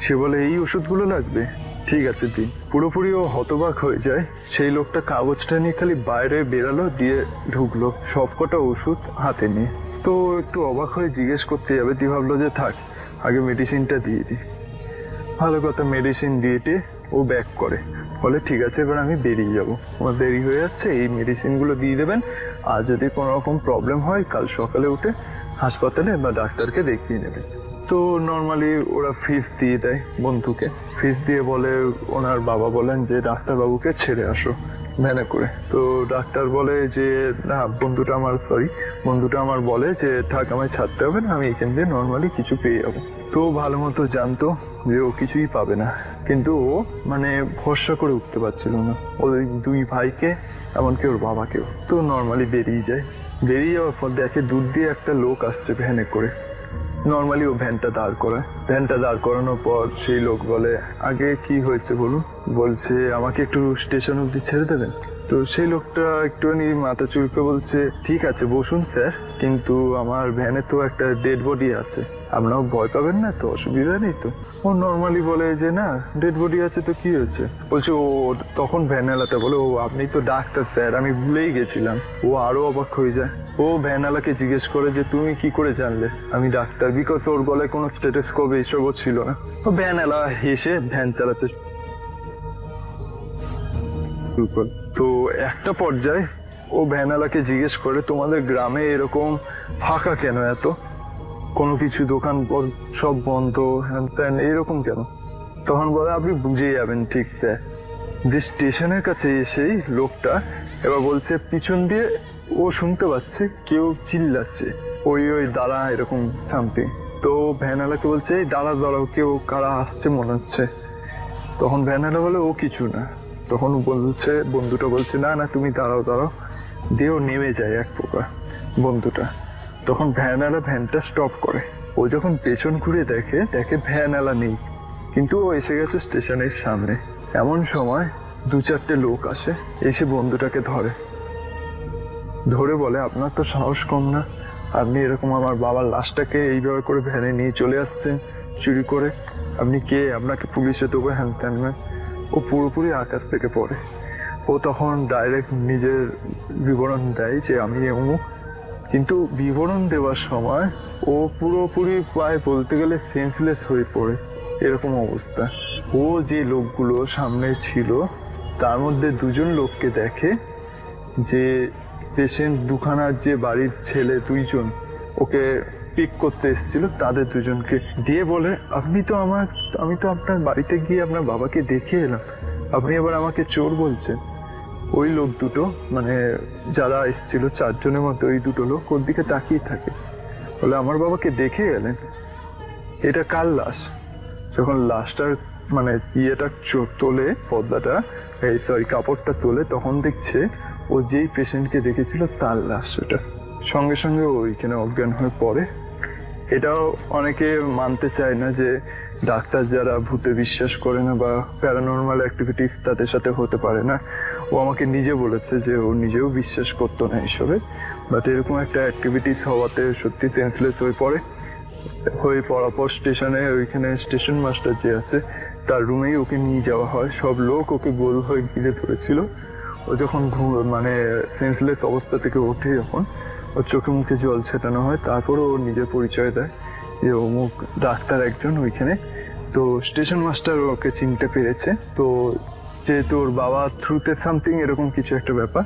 সে বলে এই ওষুধগুলো লাগবে, ঠিক আছে দিন। পুরোপুরি ও হতবাক হয়ে যায়। সেই লোকটা কাগজটা নিয়ে খালি বাইরে বেরালো, দিয়ে ঢুকলো সবকটা ওষুধ হাতে নিয়ে। তো একটু অবাক হয়ে জিজ্ঞেস করতে যাবে, দিয়ে ভাবলো যে থাক আগে মেডিসিনটা দিয়ে দিই। ভালো কথা, মেডিসিন দিয়ে ও ব্যাক করে, বলে ঠিক আছে এবার আমি বেরিয়ে যাবো, আমার দেরি হয়ে যাচ্ছে, এই মেডিসিনগুলো দিয়ে দেবেন, আর যদি কোনো রকম প্রবলেম হয় কাল সকালে উঠে হাসপাতালে বা ডাক্তারকে দেখিয়ে নেবেন। তো নর্মালি ওরা ফিস দিয়ে দেয় বন্ধুকে, ফিস দিয়ে বলে ওনার বাবা বলেন যে ডাক্তারবাবুকে ছেড়ে আসো ভ্যানে করে। তো ডাক্তার বলে যে না, বন্ধুটা আমার বলে যে থাক আমায় ছাড়তে হবে না, আমি এখান দিয়ে নর্মালি কিছু পেয়ে যাবো। তো ভালো মতো জানতো যে ও কিছুই পাবে না, কিন্তু ও মানে ভরসা করে উঠতে পারছিল না ওই দুই ভাইকে, এমনকি ওর বাবাকেও। তো নর্মালি বেরিয়ে যাওয়ার পর দেখে দূর দিয়ে একটা লোক আসছে ভ্যানে করে। নর্মালি ও ভ্যানটা দাঁড় করানোর পর সেই লোক বলে আগে কি হয়েছে বলুন। বলছে আমাকে একটু স্টেশন অব্দি ছেড়ে দেবেন। তো সেই লোকটা একটুখানি মাথা চুলকে বলছে, ঠিক আছে বসুন স্যার, কিন্তু আমার ভ্যানে তো একটা ডেড বডি আছে, আপনারাও ভয় পাবেন না তো, অসুবিধা নেই তো। ও নর্মালি বলে যে না ডেড বডি আছে তো কি হয়েছে। বলছে ও তখন ভ্যানওয়ালাটা বলে, ও আপনি তো ডাক্তার স্যার, আমি ভুলেই গেছিলাম। ও আরো অবাক হয়ে যায়। ও ভ্যানওয়ালাকে জিজ্ঞেস করে যে তুমি কি করে জানলে আমি ডাক্তার, বিকজ ওর গলায় কোনো স্টেথোস্কোপ এসবও ছিল না। তো ভ্যানওয়ালা হেসে ভ্যান চালাতে শুরু করে। তো একটা পর্যায়ে ও ভ্যানওয়ালাকে জিজ্ঞেস করে তোমাদের গ্রামে এরকম ফাঁকা কেন, এত কোনো কিছু দোকান সব বন্ধ হ্যান ত্যান এরকম কেন। তখন বলে আপনি বুঝে যাবেন ঠিক স্যার। যে স্টেশনের কাছে এসেই লোকটা এবার বলছে পিছন দিয়ে ও শুনতে পাচ্ছে কেউ চিল্লাচ্ছে, ওই ওই দাঁড়া এরকম সামথিং। তো ভ্যানওয়ালাকে বলছে এই দাঁড়া দাঁড়াও, কেউ কারা আসছে মনে হচ্ছে। তখন ভ্যানওয়ালা বলে ও কিছু না। তখন বলছে বন্ধুটা বলছে না না তুমি দাঁড়াও দাঁড়াও, দিয়ে ও নেমে যায় এক প্রকার বন্ধুটা। তখন ভ্যানওয়ালা ভ্যানটা স্টপ করে। ও যখন পেছন ঘুরে দেখে ভ্যানওয়ালা নেই, কিন্তু ও এসে গেছে স্টেশনের সামনে। এমন সময় 2-4টে লোক আসে, এসে বন্ধুটাকে ধরে বলে আপনার তো সাহস কম না, আপনি এরকম আমার বাবার লাশটাকে এইভাবে করে ভ্যানে নিয়ে চলে আসছেন চুরি করে, আপনি কে, আপনাকে পুলিশে দেবো হ্যান ত্যান। ও পুরোপুরি আকাশ থেকে পড়ে। ও তখন ডাইরেক্ট নিজের বিবরণ দেয় যে আমি অমুক, কিন্তু বিবরণ দেওয়ার সময় ও পুরোপুরি প্রায় বলতে গেলে সেন্সলেস হয়ে পড়ে, এরকম অবস্থা। ও যে লোকগুলো সামনে ছিল তার মধ্যে 2জন লোককে দেখে, যে পেশেন্ট দুখানার যে বাড়ির ছেলে 2জন ওকে পিক করতে এসেছিল, তাদের 2জনকে দিয়ে বলে আমি তো আপনার বাড়িতে গিয়ে আপনার বাবাকে দেখে এলাম, আপনি আবার আমাকে চোর বলছেন। ওই লোক দুটো মানে যারা এসেছিল 4জনের মধ্যে ওই 2টো লোক ওর দিকে তাকিয়ে থাকে, বলে আমার বাবাকে দেখে গেলেন, এটা কার লাশ। যখন লাশটার মানে ইয়েটা তোলে, পর্দাটা কাপড়টা তোলে, তখন দেখছে ও যেই পেশেন্টকে দেখেছিল তার লাশ ওটা। সঙ্গে সঙ্গে ওইখানে অজ্ঞান হয়ে পড়ে। এটাও অনেকে মানতে চায় না যে ডাক্তার যারা ভূতে বিশ্বাস করে না বা প্যারানর্মাল অ্যাক্টিভিটিস তাদের সাথে হতে পারে না। ও আমাকে নিজে বলেছে যে ও নিজেও বিশ্বাস করতো না এইসবে, বাট এরকম একটা অ্যাক্টিভিটিস হওয়াতে সত্যি সেন্সলেস হয়ে পড়ার পর স্টেশনে ওইখানে স্টেশন মাস্টার যে আছে তার রুমেই ওকে নিয়ে যাওয়া হয়। সব লোক ওকে গোল হয়ে ঘিরে ধরেছিল। ও যখন মানে সেন্সলেস অবস্থা থেকে ওঠে, যখন ওর চোখে মুখে জল ছেটানো হয়, তারপরে ও নিজের পরিচয় দেয় যে অমুক ডাক্তার একজন ওইখানে। তো স্টেশন মাস্টার ওকে চিনতে পেরেছে, তো যেহেতু ওর বাবা থ্রুতে সামথিং এরকম কিছু একটা ব্যাপার,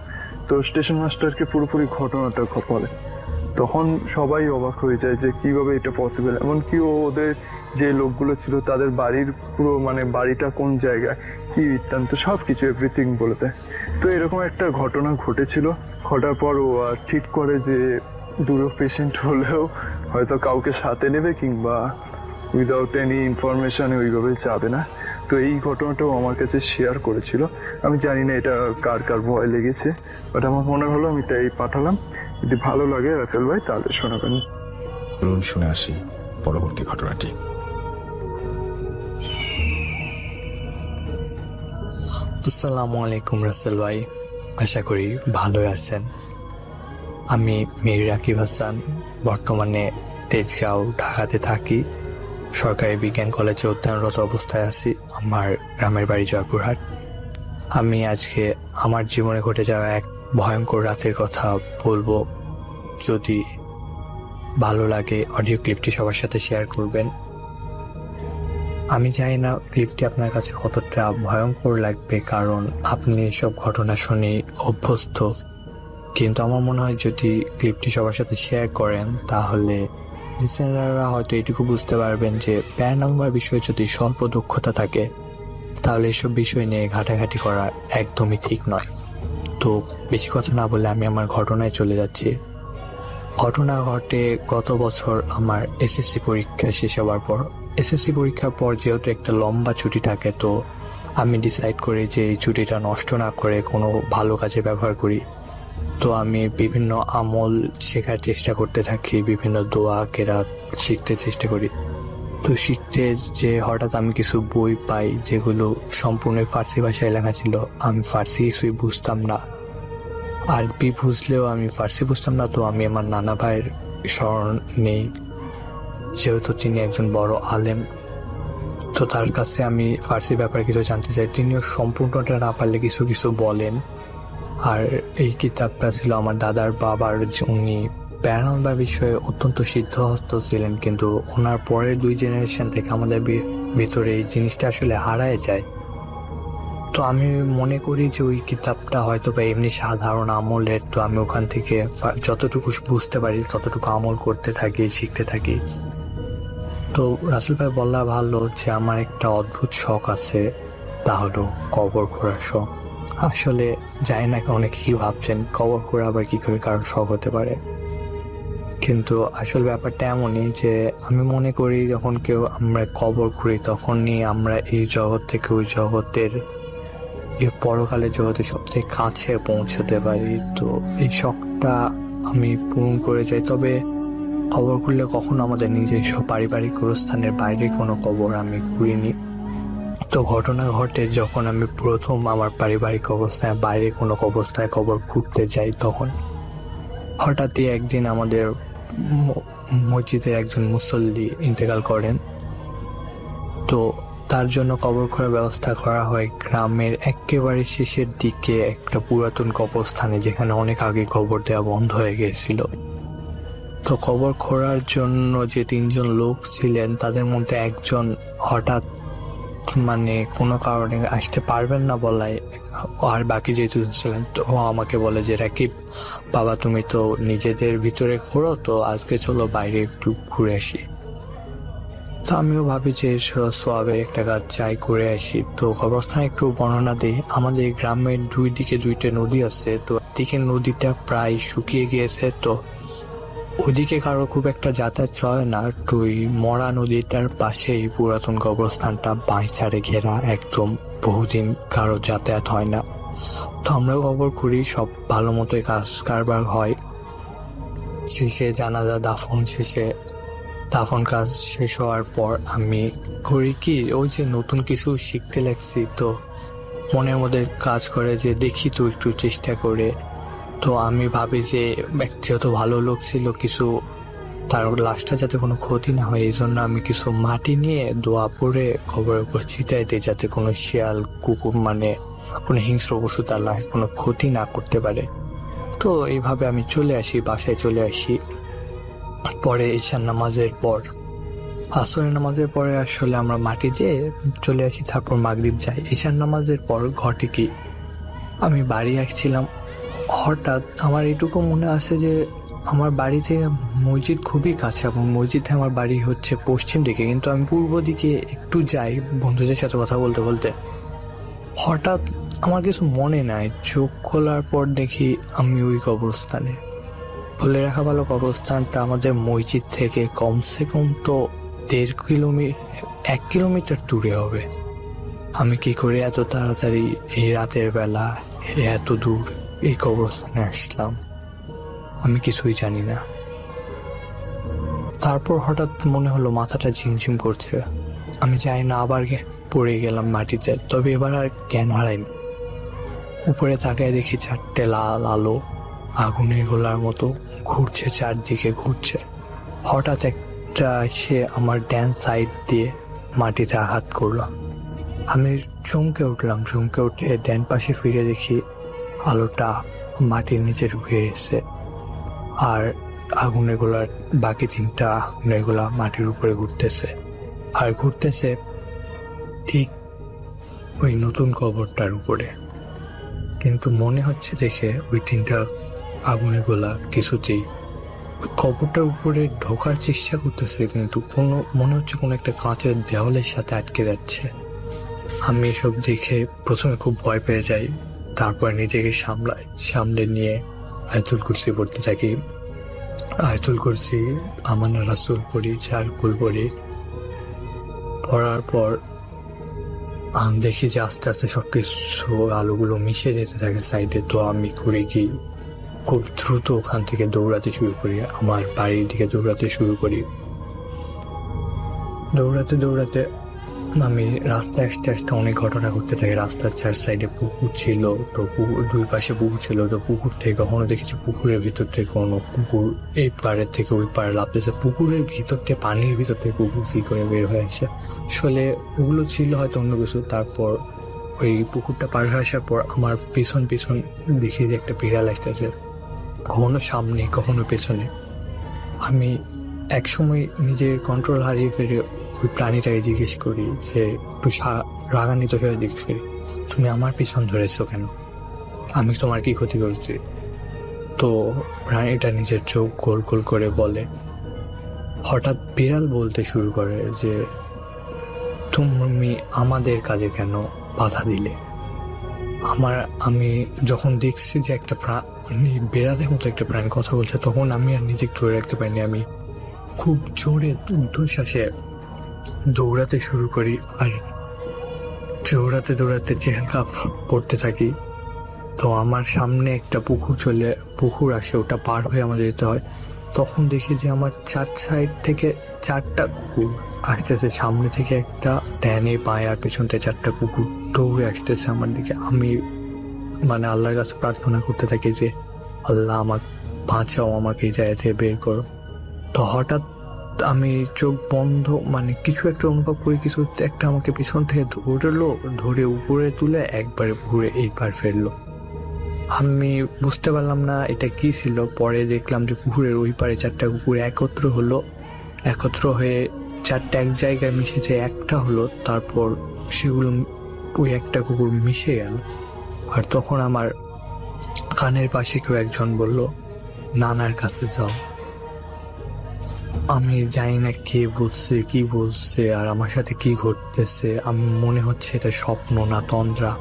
তো স্টেশন মাস্টারকে পুরোপুরি ঘটনাটা বলে। তখন সবাই অবাক হয়ে যায় যে কিভাবে এটা পসিবল। এমনকি ওদের যে লোকগুলো ছিল তাদের বাড়ির পুরো মানে বাড়িটা কোন জায়গায়, কি বৃত্তান্ত সবকিছু এভরিথিং বলে দেয়। তো এরকম একটা ঘটনা ঘটেছিল। ঘটার পর ও ঠিক করে যে দুটো পেশেন্ট হলেও হয়তো কাউকে সাথে নেবে, কিংবা উইদাউট এনি ইনফরমেশন ওইভাবে যাবে না। তো এই ঘটনাটাও আমার কাছে শেয়ার করেছিল। আমি জানি না এটা কার কার ভয় লেগেছে, বাট আমার মনে হলো আমি তাই পাঠালাম। যদি ভালো লাগে রাসেল ভাই তাহলে শোনাবেন। চলুন শুনে আসি পরবর্তী ঘটনাটি। আসসালামু আলাইকুম রাসেল ভাই, আশা করি ভালোই আছেন। আমি মীর রাকিব হাসান, বর্তমানে তেজগাঁও ঢাকাতে থাকি। সরকারি বিজ্ঞান কলেজে অধ্যয়নরত অবস্থায় আছি। আমার গ্রামের বাড়ি জয়পুরহাট। আমি আজকে আমার জীবনে ঘটে যাওয়া এক ভয়ঙ্কর রাতের কথা বলবো। যদি ভালো লাগে অডিও ক্লিপটি সবার সাথে শেয়ার করবেন। আমি জানি না ক্লিপটি আপনার কাছে কতটা ভয়ঙ্কর লাগবে, কারণ আপনি এসব ঘটনা শুনে অভ্যস্ত, কিন্তু আমার মনে হয় যদি ক্লিপটি সবার সাথে শেয়ার করেন তাহলে লিসেনাররা হয়তো এটুকু বুঝতে পারবেন যে প্যারানর্মাল বিষয়ে যদি স্বল্প দক্ষতা থাকে তাহলে এসব বিষয় নিয়ে ঘাটাঘাটি করা একদমই ঠিক নয়। তো বেশি কথা না বলে আমি আমার ঘটনায় চলে যাচ্ছি। ঘটনা ঘটে গত বছর আমার এসএসসি পরীক্ষা শেষ হওয়ার পর। এসএসসি পরীক্ষার পর যেহেতু একটা লম্বা ছুটি থাকে, তো আমি ডিসাইড করি যে এই ছুটিটা নষ্ট না করে কোনো ভালো কাজে ব্যবহার করি। তো আমি বিভিন্ন আমল শেখার চেষ্টা করতে থাকি, বিভিন্ন দোয়া কেরাত শিখতে চেষ্টা করি। তো শিখতে যে হঠাৎ আমি কিছু বই পাই যেগুলো সম্পূর্ণ ফার্সি ভাষায় লেখা ছিল। আমি ফার্সি কিছুই বুঝতাম না, আরবি বুঝলেও আমি ফার্সি বুঝতাম না। তো আমি আমার নানা ভাইয়ের স্মরণ নেই, যেহেতু তিনি একজন বড় আলেম। তো তার কাছে আমি ফার্সি ব্যাপারে কিছু জানতে চাই, তিনিও সম্পূর্ণটা না পারলে কিছু কিছু বলেন। আর এই কিতাবটা ছিল আমার দাদার বাবার, উনি প্যারানর্মাল বিষয়ে অত্যন্ত সিদ্ধহস্ত ছিলেন, কিন্তু ওনার পরের 2 জেনারেশন থেকে আমাদের ভিতরে এই জিনিসটা আসলে হারায় যায়। তো আমি মনে করি যে ওই কিতাবটা হয়তো বা এমনি সাধারণ আমলের, তো আমি ওখান থেকে যতটুকু বুঝতে পারি ততটুকু আমল করতে থাকি, শিখতে থাকি। তো রাসেল ভাই বললা ভালো যে আমার একটা অদ্ভুত শখ আছে, তা হলো কবর খোঁড়ার শখ। আসলে জানি না অনেকে কি ভাবছেন কবর খোঁড়া আবার কি করে কারোর শখ হতে পারে, কিন্তু আসল ব্যাপারটা এমনই যে আমি মনে করি যখন আমরা কবর খুঁড়ি তখনই আমরা এই জগৎ থেকে ওই জগতের, এই পরকালের জগতে সবথেকে কাছে পৌঁছতে পারি। তো এই শখটা আমি পূরণ করে যাই। তবে কবর খুঁড়লে কখনো আমাদের নিজস্ব পারিবারিক গোরস্থানের বাইরে কোনো কবর আমি খুঁড়িনি। তো ঘটনা ঘটে যখন আমি প্রথম আমার পারিবারিক অবস্থায় বাইরে কোনো অবস্থায় কবর খুঁড়তে যাই, তখন হঠাৎই একদিন আমাদের মসজিদের একজন মুসল্লি ইন্তেকাল করেন। তো তার জন্য কবর খোঁড়ার ব্যবস্থা করা হয় গ্রামের একেবারে শেষের দিকে একটা পুরাতন কবরস্থানে, যেখানে অনেক আগে কবর দেওয়া বন্ধ হয়ে গেছিল। তো কবর খোঁড়ার জন্য যে 3 জন লোক ছিলেন তাদের মধ্যে একজন হঠাৎ কোনো কারণে আসতে পারবেন না বলায়, আর বাকি যে 2 ছিলেন তো আমাকে বলে যে রাকিব বাবা তুমি তো নিজেদের ভিতরে খোঁড়ো, তো আজকে চলো বাইরে একটু ঘুরে আসি। তো আমিও ভাবি যে সোয়াবের একটা কাজ চাই, করে আসি। তো কবরস্থানে একটু বর্ণনা দিই। আমাদের গ্রামের 2 দিকে 2টা নদী আছে, তো দিকে নদীটা প্রায় শুকিয়ে গিয়েছে, তো ওইদিকে কারো খুব একটা যাতায়াত চলে না। তো ওই মরা নদীটার পাশেই পুরাতন কবরস্থানটা বাঁচারে ঘেরা, একদম বহুদিন কারো যাতায়াত হয় না। তো আমরা কবর করি, সব ভালো মতোই কাজ কারবার হয়। শেষে জানাজা দাফন কাজ শেষ হওয়ার পর আমি করি কি, ওই যে নতুন কিছু শিখতে লাগছি, তো মনের মধ্যে কাজ করে যে দেখি তো একটু চেষ্টা করে। তো আমি ভাবি যে যেহেতু ভালো লোক ছিল, কিছু তার লাশটা যাতে কোনো ক্ষতি না হয়, এই জন্য আমি কিছু মাটি নিয়ে দোয়া পড়ে কবরের উপর ছিটাই দিই, যাতে কোনো শিয়াল কুকুর কোনো হিংস্র পশু তার লাশ কোনো ক্ষতি না করতে পারে। তো এইভাবে আমি বাসায় চলে আসি। পরে ঈশার নামাজের পর, আসরের নামাজের পরে আসলে আমরা মাটি দিয়ে চলে আসি, তারপর মাগরিব যাই। ঈশার নামাজের পর ঘটে কি, আমি বাড়ি আসছিলাম, হঠাৎ আমার এটুকু মনে আছে যে আমার বাড়ি থেকে মসজিদ খুবই কাছে, এবং মসজিদে আমার বাড়ি হচ্ছে পশ্চিম দিকে, কিন্তু আমি পূর্ব দিকে একটু যাই বন্ধুদের সাথে কথা বলতে বলতে। হঠাৎ আমার কিছু মনে নাই, চোখ খোলার পর দেখি আমি ওই কবরস্থানে। বলে রাখা ভালো, কবরস্থানটা আমাদের মসজিদ থেকে কমসে কম তো 1 কিলোমিটার দূরে হবে। আমি কি করে এত তাড়াতাড়ি এই রাতের বেলা এত দূর এই কবরস্থানে আসলাম আমি কিছুই জানি না। তারপর হঠাৎ মনে হলো মাথাটা ঝিমঝিম করছে, আমি জানি না, আবার পড়ে গেলাম মাটিতে। তবে এবার আর জ্ঞান হারাইনি। উপরে তাকায় দেখি 4টে লাল আলো আগুনের গোলার মতো ঘুরছে, চারদিকে ঘুরছে। হঠাৎ একটা এসে আমার ডান সাইড দিয়ে মাটিতে আঘাত করলো। আমি চমকে উঠলাম, চমকে উঠে ডান পাশে ফিরে দেখি আলোটা মাটির নিচে ঢুকে গেছে, আর আগুনের গোলার বাকি 3টা আগুনের গোলা মাটির উপরে ঘুরতেছে, আর ঘুরতেছে ঠিক ওই নতুন কবরটার উপরে। কিন্তু মনে হচ্ছে দেখে ওই 3টা আগুনের গোলা কিছুতেই কবরটার উপরে ঢোকার চেষ্টা করতেছে, কিন্তু মনে হচ্ছে কোনো একটা কাঁচের দেওয়ালের সাথে আটকে যাচ্ছে। আমি এসব দেখে প্রথমে খুব ভয় পেয়ে যাই, তারপর নিজেকে সামলে নিয়ে আয়াতুল কুরসি পড়তে থাকি। আয়াতুল কুরসি, আমানা রাসূল পড়ি, 4 কুল পড়ি। পড়ার পর আমি দেখি যে আস্তে আস্তে সবকিছু আলোগুলো মিশে যেতে থাকে সাইডে। তো আমি করে কি খুব দ্রুত ওখান থেকে দৌড়াতে শুরু করি, আমার বাড়ির দিকে দৌড়াতে শুরু করি। দৌড়াতে দৌড়াতে আমি রাস্তায় আসতে আসতে অনেক ঘটনা ঘটতে থাকে। রাস্তার চার সাইডে পুকুর ছিল, তো দুই পাশে পুকুর ছিল, তো পুকুর থেকে কখনো দেখেছি পুকুরের ভিতর থেকে কোনো কুকুর এই পাড়ের থেকে ওই পাড়ে লাফতেছে, পুকুরের ভিতর থেকে পানির ভিতর থেকে কুকুর ফি করে বের হয়ে আসে। আসলে ওগুলো ছিল হয়তো অন্য কিছু। তারপর ওই পুকুরটা পার হয়ে আসার পর আমার পিছন পিছন দেখি যে একটা বিড়াল আসতেছে, কখনো সামনে কখনো পেছনে। আমি একসময় নিজের কন্ট্রোল হারিয়ে ফেলে ওই প্রাণীটাকে জিজ্ঞেস করি, যে একটু রাগান্বিত হয়ে জিজ্ঞেস করি, তুমি আমার পিছন ধরেছো কেন? আমি তোমার কি ক্ষতি করেছি? তো প্রাণীটা নিজের চোখ গোল গোল করে বলে, হঠাৎ বিড়াল বলতে শুরু করে যে তুমি আমাদের কাজে কেন বাধা দিলে? আমি যখন দেখছি যে একটা প্রাণী, বেড়ালের মতো একটা প্রাণী কথা বলছে, তখন আমি আর নিজেকে ধরে রাখতে পারিনি। আমি খুব জোরে উদ্ধশ্বাসে দৌড়াতে শুরু করি, আর দৌড়াতে দৌড়াতে চেহারা পড়তে থাকি। তো আমার সামনে একটা পুকুর আসে, ওটা পার হয়ে আমাদের যেতে হয়। তখন দেখি যে আমার চার সাইড থেকে 4টা কুকুর আসতেছে, সামনে থেকে একটা, ডানে বাঁয়ে আর পেছন থেকে 4টা কুকুর দৌড়ে আসতেছে আমার দিকে। আমি আল্লাহর কাছে প্রার্থনা করতে থাকি যে আল্লাহ আমাকে বাঁচাও, আমাকে এই জায়গা থেকে বের করো। তো হঠাৎ আমি চোখ বন্ধ কিছু একটা অনুভব করি, কিছু একটা আমাকে পিছন থেকে ধরলো, ধরে উপরে তুলে একবারে ঘুরে এই পার ফেললো। আমি বুঝতে পারলাম না এটা কি ছিল। পরে দেখলাম যে পুকুরের ওই পারে 4টা কুকুর একত্র হয়ে 4টা এক জায়গায় মিশেছে, একটা হলো। তারপর সেগুলো ওই একটা কুকুর মিশে গেল। আর তখন আমার কানের পাশে কেউ একজন বলল, নানার কাছে যাও। আমি জানি না কে বলছে কি বলছে আর আমার সাথে কি ঘটতেছে। আমি মনে হচ্ছে এটা স্বপ্ন না তন্দ্রা।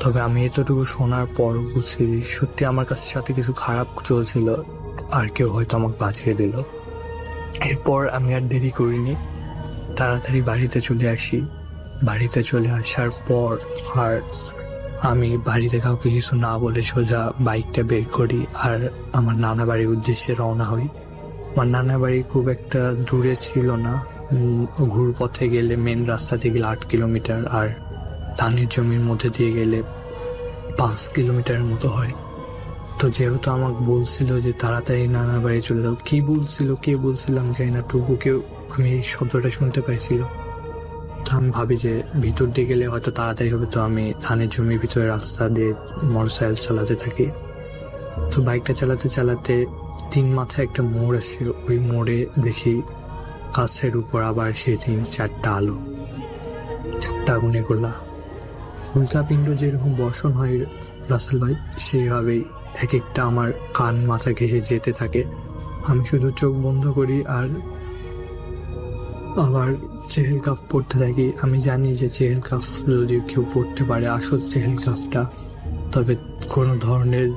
তবে আমি এতটুকু শোনার পর বুঝছি সত্যি আমার সাথে কিছু খারাপ চলছিল, আর কেউ হয়তো আমাকে বাঁচিয়ে দিল। এরপর আমি আর দেরি করিনি, তাড়াতাড়ি বাড়িতে চলে আসি। বাড়িতে চলে আসার পর আর আমি বাড়িতে কাউকে কিছু না বলে সোজা বাইকটা বের করি আর আমার নানা বাড়ির উদ্দেশ্যে রওনা হই। আমার নানা বাড়ি খুব একটা দূরে ছিল না, ঘুর পথে গেলে মেন রাস্তা থেকে গেলে 8 কিলোমিটার, আর ধানের জমির মধ্যে দিয়ে গেলে 5 কিলোমিটারের মতো হয়। তো যেহেতু আমাকে বলছিল যে তাড়াতাড়ি নানা বাড়ি চলে যাও, কি বলছিল কে বলছিলাম জানি না, তবু কেউ আমি এই শব্দটা শুনতে পাইছিল। তো আমি ভাবি যে ভিতর দিয়ে গেলে হয়তো তাড়াতাড়ি হবে, তো আমি ধানের জমির ভিতরে রাস্তা দিয়ে মোটরসাইকেল চালাতে থাকি। তো বাইকটা চালাতে চালাতে 3 মাথায় একটা মোড় আসছে, ওই মোড়ে দেখি গাছের উপর আবার সেই 3-4টা আলো, 4টা আগুনে গোলা। উল্কাপিণ্ড যেরকম বর্ষণ হয় রাসেল ভাই, সেইভাবেই এক একটা আমার কান মাথা ঘেঁষে যেতে থাকে। আমি শুধু চোখ বন্ধ করি আর আবার চেহেল কাফ পড়তে থাকি। আমি জানি যে চেহেল কাফ যদি কেউ পড়তে পারে, আসল চেহেল কাফটা, তবে কোনো ধরনের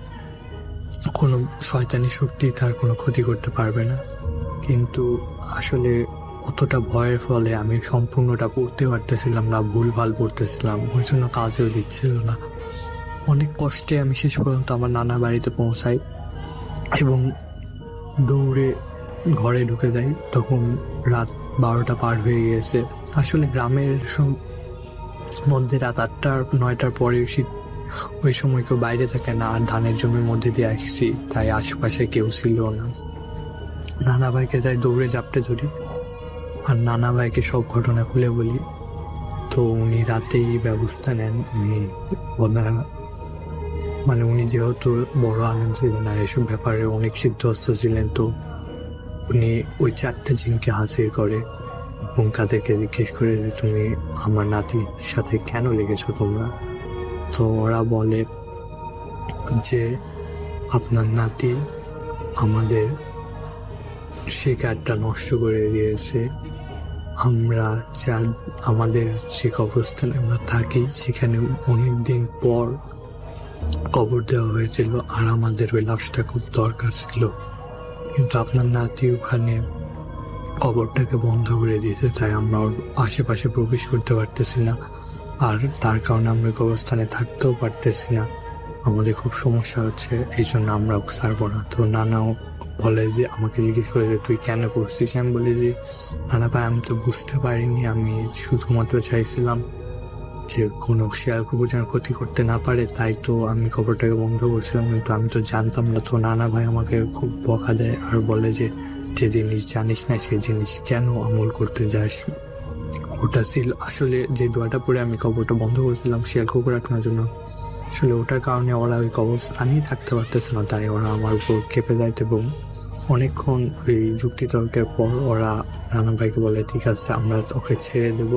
কোনো শয়তানি শক্তি তার কোনো ক্ষতি করতে পারবে না। কিন্তু আসলে অতটা ভয়ের ফলে আমি সম্পূর্ণটা পড়তে পারতেছিলাম না, ভুলভাল পড়তেছিলাম, ওই জন্য কাজেও দিচ্ছিল না। অনেক কষ্টে আমি শেষ পর্যন্ত আমার নানা বাড়িতে পৌঁছাই এবং দৌড়ে ঘরে ঢুকে যাই। তখন রাত 12টা পার হয়ে গিয়েছে। আসলে গ্রামের মধ্যে রাত 8টা-9টার পরে ওই সময় কেউ বাইরে থাকে না, আর ধানের জমির মধ্যে দিয়ে আসছি, তাই আশেপাশে কেউ ছিল না। নানা ভাইকে যাই দৌড়ে জাপটে ধরি আর নানা ভাইকে সব ঘটনা খুলে বলি। তো উনি রাতেই ব্যবস্থা নেন। উনি যেহেতু বড় আলেম ছিলেন আর এসব ব্যাপারে অনেক সিদ্ধহস্ত ছিলেন, তো উনি ওই 4টা জিনকে হাজির করে এবং তাদেরকে জিজ্ঞেস করে যে তুমি আমার নাতির সাথে কেন লেগেছো তোমরা? তো ওরা বলে যে আপনার নাতি আমাদের শিকারটা নষ্ট করে দিয়েছে। আমরা আমাদের যে কবরস্থানে আমরা থাকি সেখানে অনেকদিন পর কবর দেওয়া হয়েছিল, আর আমাদের ওই লাশটা খুব দরকার ছিল, কিন্তু আপনার নাতি ওখানে কবরটাকে বন্ধ করে দিয়েছে, তাই আমরা ওর আশেপাশে প্রবেশ করতে পারতেছি না, আর তার কারণে আমরা কবরস্থানে থাকতেও পারতেছি না। আমাদের খুব সমস্যা হচ্ছে, এই জন্য আমরা ছাড়বো না। তো নানাও বলে যে আমাকে জিজ্ঞেস করে যে তুই কেন করছিস, আমি বলি যে নানা ভাই আমি তো বুঝতে পারিনি, আমি শুধুমাত্র চাইছিলাম যে কোনো শিয়াল কুকুর যেন ক্ষতি করতে না পারে, তাই তো আমি খবরটাকে বন্ধ করছিলাম, কিন্তু আমি তো জানতাম না। তো নানা ভাই আমাকে খুব বকা দেয় আর বলে যে যে জিনিস জানিস না সেই জিনিস কেন আমল করতে যাস। ওটা ছিল আসলে যে দোয়াটা পরে আমি কবরটা বন্ধ করেছিলাম শিয়াল কুকুর আটকানোর জন্য, আসলে ওটার কারণে ওরা ওই কবরস্থানেই থাকতে পারতেছে না, তাই ওরা আমার উপর খেপে যায় এবং অনেকক্ষণ ওই যুক্তি তর্কের পর ওরা রানা ভাইকে বলে ঠিক আছে আমরা ওকে ছেড়ে দেব,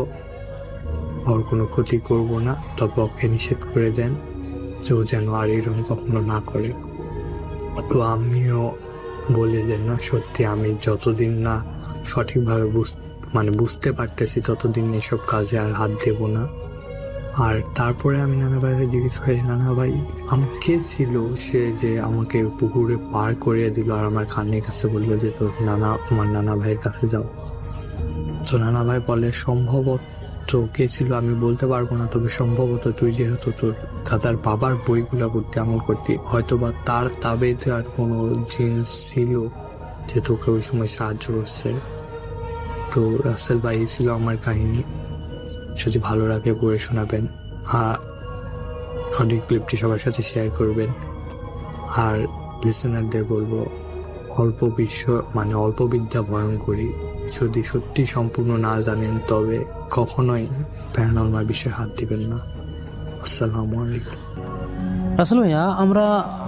ওর কোনো ক্ষতি করব না, তবে ওকে নিষেধ করে দেন যে ও যেন আর এরকম কখনো না করে। তো আমিও বলি যে না সত্যি আমি যতদিন না সঠিকভাবে বুঝতে পারতেছি ততদিন এসব কাজে আর হাত দেব না। আর তারপরে আমি নানা ভাইকে জিজ্ঞেস করি নানা ভাই আমি কে ছিল সে যে আমাকে পুকুরে পার করিয়ে দিল, আর আমার কানের কাছে বললো যে তোমার নানা ভাইয়ের কাছে যাও। তো নানা ভাই বলে সম্ভবত কে ছিল আমি বলতে পারবো না, তবে সম্ভবত তুই যেহেতু তোর দাদার বাবার বইগুলা পড়তে আমল করতি, হয়তোবা তার তাবেতে আর কোনো জিনিস ছিল যে তোকে ওই সময় সাহায্য করছে। তো রাসেল ভাই ছিল আমার কাহিনী, যদি ভালো লাগে পড়ে শোনাবেন, আর অডিও ক্লিপটি সবার সাথে শেয়ার করবেন। আর লিসেনারদের বলবো অল্প বিদ্যা ভয়ঙ্করী, যদি সত্যি সম্পূর্ণ না জানেন তবে কখনোই প্যারানরমাল বিষয়ে হাত দিবেন না। আসসালামু আলাইকুম। রাসেল ভাইয়া আমরা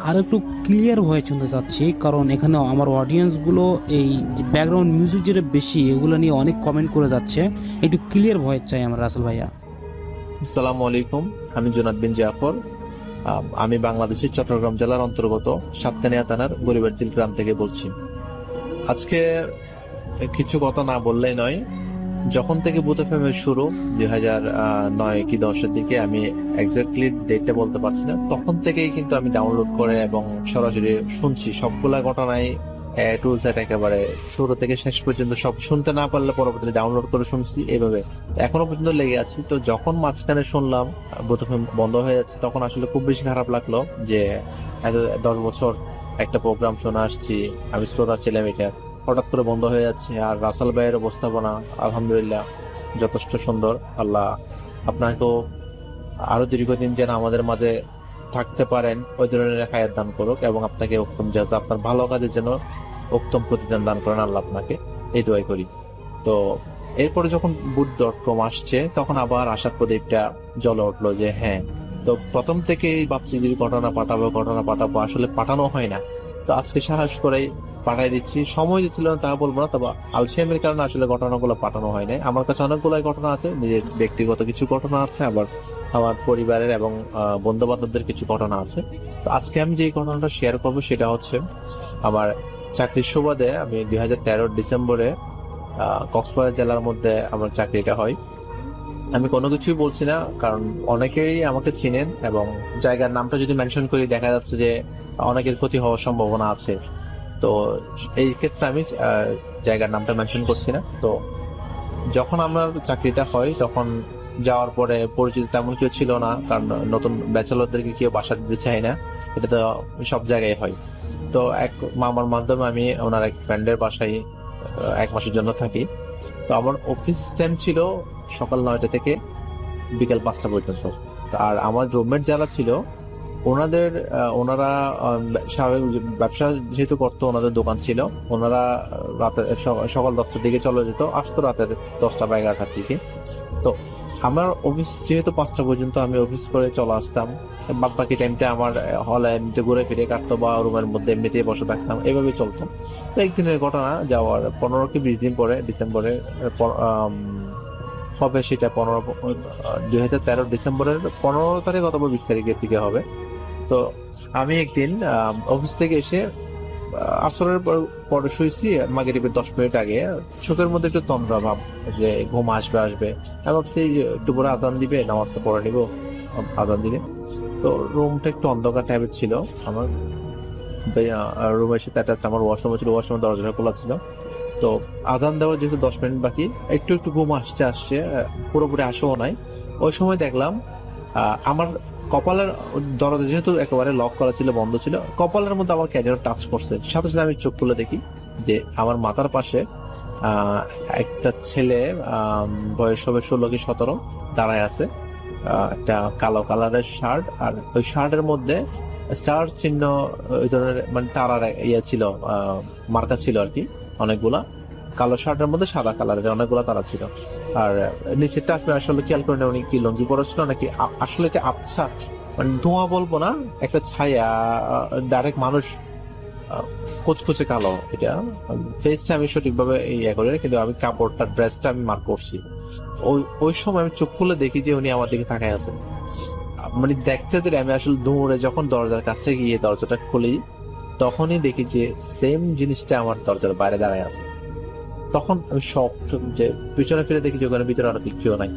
আর একটু ক্লিয়ার ভয়েস শুনতে চাচ্ছি, কারণ এখানে আমার অডিয়েন্সগুলো এই ব্যাকগ্রাউন্ড মিউজিক যেটা বেশি এগুলো নিয়ে অনেক কমেন্ট করে যাচ্ছে, একটু ক্লিয়ার ভয়েস চাই আমরা রাসেল ভাইয়া। আসসালামু আলাইকুম, আমি জুনাদ বিন জাফর। আমি বাংলাদেশের চট্টগ্রাম জেলার অন্তর্গত সাতকানিয়া থানার গরিবারঝিল গ্রাম থেকে বলছি। আজকে কিছু কথা না বললেই নয়, যখন থেকে বুথ এফএম এর শুরু 2009 কি 10-এর দিকে, আমি এক্স্যাক্টলি ডেটটা বলতে পারছি না, তখন থেকেই কিন্তু আমি ডাউনলোড করে এবং সরাসরি শুনছি সবগুলা ঘটনাই টু জেড, একেবারে শুরু থেকে শেষ পর্যন্ত সব শুনতে না পারলে পরবর্তীতে ডাউনলোড করে শুনছি, এইভাবে এখনো পর্যন্ত লেগে আছি। তো যখন মাঝখানে শুনলাম বুথ এফএম বন্ধ হয়ে যাচ্ছে তখন আসলে খুব বেশি খারাপ লাগলো যে 10 বছর একটা প্রোগ্রাম শোনা আসছি, আমি শ্রোতা ছিলাম, এটা হঠাৎ করে বন্ধ হয়ে যাচ্ছে। আর রাসেল ভাইয়ের উপস্থাপনা আলহামদুলিল্লাহ যথেষ্ট সুন্দর। আল্লাহ আপনাকেও আরো দীর্ঘদিন যেন আমাদের মাঝে থাকতে পারেন ওই ধরনের হায়াত দান করুক, এবং আপনাকে উত্তম জাযা, আপনার ভালো কাজের জন্য উত্তম প্রতিদান দান করেন আল্লাহ আপনাকে, এই দোয়াই করি। তো এরপরে যখন বুট.com আসছে তখন আবার আশার প্রদীপটা জ্বলে উঠলো যে হ্যাঁ, তো প্রথম থেকেই ভাবছি যে ঘটনা পাঠাবো, আসলে পাঠানো হয় না। তো আজকে সাহস করেই পাঠাই দিচ্ছি, সময় দিচ্ছিল না তা বলবো না, তবে আলসেমের কারণে আসলে ঘটনাগুলো পাঠানো হয় না। আমার কাছে অনেকগুলো ঘটনা আছে, নিজের ব্যক্তিগত কিছু ঘটনা আছে, আবার আমার পরিবারের এবং বন্ধু বান্ধবদের কিছু ঘটনা আছে। তো আজকে আমি যে ঘটনাটা শেয়ার করবো সেটা হচ্ছে আমার চাকরির সুবাদে আমি 2013 ডিসেম্বরে কক্সবাজার জেলার মধ্যে আমার চাকরিটা হয়। আমি কোনো কিছুই বলছি না, কারণ অনেকেই আমাকে চিনেন এবং জায়গার নামটা যদি মেনশন করি দেখা যাচ্ছে যে অনেকের ক্ষতি হওয়ার সম্ভাবনা আছে। তো এই ক্ষেত্রে আমি জায়গার নামটা মেনশন করছি না। তো যখন আমার চাকরিটা হয় তখন যাওয়ার পরে পরিচিত তেমন কেউ ছিল না, কারণ নতুন ব্যাচেলরদেরকে কেউ বাসা দিতে চায় না, এটা তো সব জায়গায় হয়। তো এক মামার মাধ্যমে আমি ওনার এক ফ্রেন্ডের বাসায় 1 মাসের জন্য থাকি। তো আমার অফিস টাইম ছিল সকাল 9টা থেকে বিকেল 5টা পর্যন্ত। আর আমার রুমমেট যারা ছিল ওনারা স্বাভাবিক ব্যবসা যেহেতু করতো, ওনাদের দোকান ছিল, ওনারা রাতে সকাল 10টার দিকে চলে যেত, আসতো রাতের 10টা বা 11টার দিকে। তো আমার অফিস যেহেতু 5টা পর্যন্ত আমি অফিস করে চলে আসতাম, বাকি টাইমটা আমার হলে এমনিতে ঘুরে ফিরে কাটতো বা রুমের মধ্যে এমনিতেই বসে থাকতাম, এভাবে চলতো। তো একদিনের ঘটনা, যাওয়ার 15 কি 20 দিন পরে ডিসেম্বরে হবে, সেটা 2013 ডিসেম্বরের 15 তারিখ অথবা 20 তারিখের দিকে হবে। তো আমি একদিন অফিস থেকে এসে আসরের পরে শুয়েছি, মাগরিবের 10 মিনিট আগে চোখের মধ্যে একটু তন্দ্রা ভাব, যে ঘুম আসবে আমি ভাবছি একটু পরে আজান দিবে, নামাজটা পড়ে নিব, আজান দিলে। তো রুমটা একটু অন্ধকার টাইপের ছিল, আমার রুমের সাথে আমার ওয়াশরুম ছিল, ওয়াশরুমের দরজাটা খোলা ছিল। তো আজান দেওয়ার যেহেতু 10 মিনিট বাকি, একটু ঘুম আসছে, পুরোপুরি আসেও নাই। ওই সময় দেখলাম আমার কপালের দরজা যেহেতু একেবারে লক করা ছিল, বন্ধ ছিল, কপালের মধ্যে আমার কে যেন টাচ করছে। সাথে সাথে আমি চোখ খুলে দেখি যে আমার মাথার পাশে একটা ছেলে, বয়স হবে 16 কি 17, দাঁড়ায় আছে। একটা কালো কালারের শার্ট, আর ওই শার্টের মধ্যে স্টার চিহ্ন, ওই ধরনের মানে তারার ইয়ে ছিল, মার্কা ছিল আর কি অনেকগুলা। কালো শার্টের মধ্যে সাদা কালারের অনেকগুলো তারা ছিল। আর নিচেরটা আপনি আসলে খেয়াল করেন উনি কি লঙ্গি পরেছিল নাকি আসলে এটা আবছা, মানে ধোঁয়া বলবো না, একটা ছায়া, ডাইরেক্ট মানুষ, কুচকুচে কালো। এটা ফেসটা আমি সঠিকভাবে ইয়ে করি না, কিন্তু আমি কাপড়টা, ড্রেসটা আমি মার্ক করছি। ওই সময় আমি চোখ খুলে দেখি যে উনি আমার দিকে তাকায় আছেন। মানে দেখতে দিলে আমি আসলে দৌড়ে যখন দরজার কাছে গিয়ে দরজাটা খুলি, তখনই দেখি যে সেম জিনিসটা আমার দরজার বাইরে দাঁড়ায় আছে। তখন আমি শক, যে পিছনে ফিরে দেখি যে ওখানে ভিতরে আরো কেউ নাই।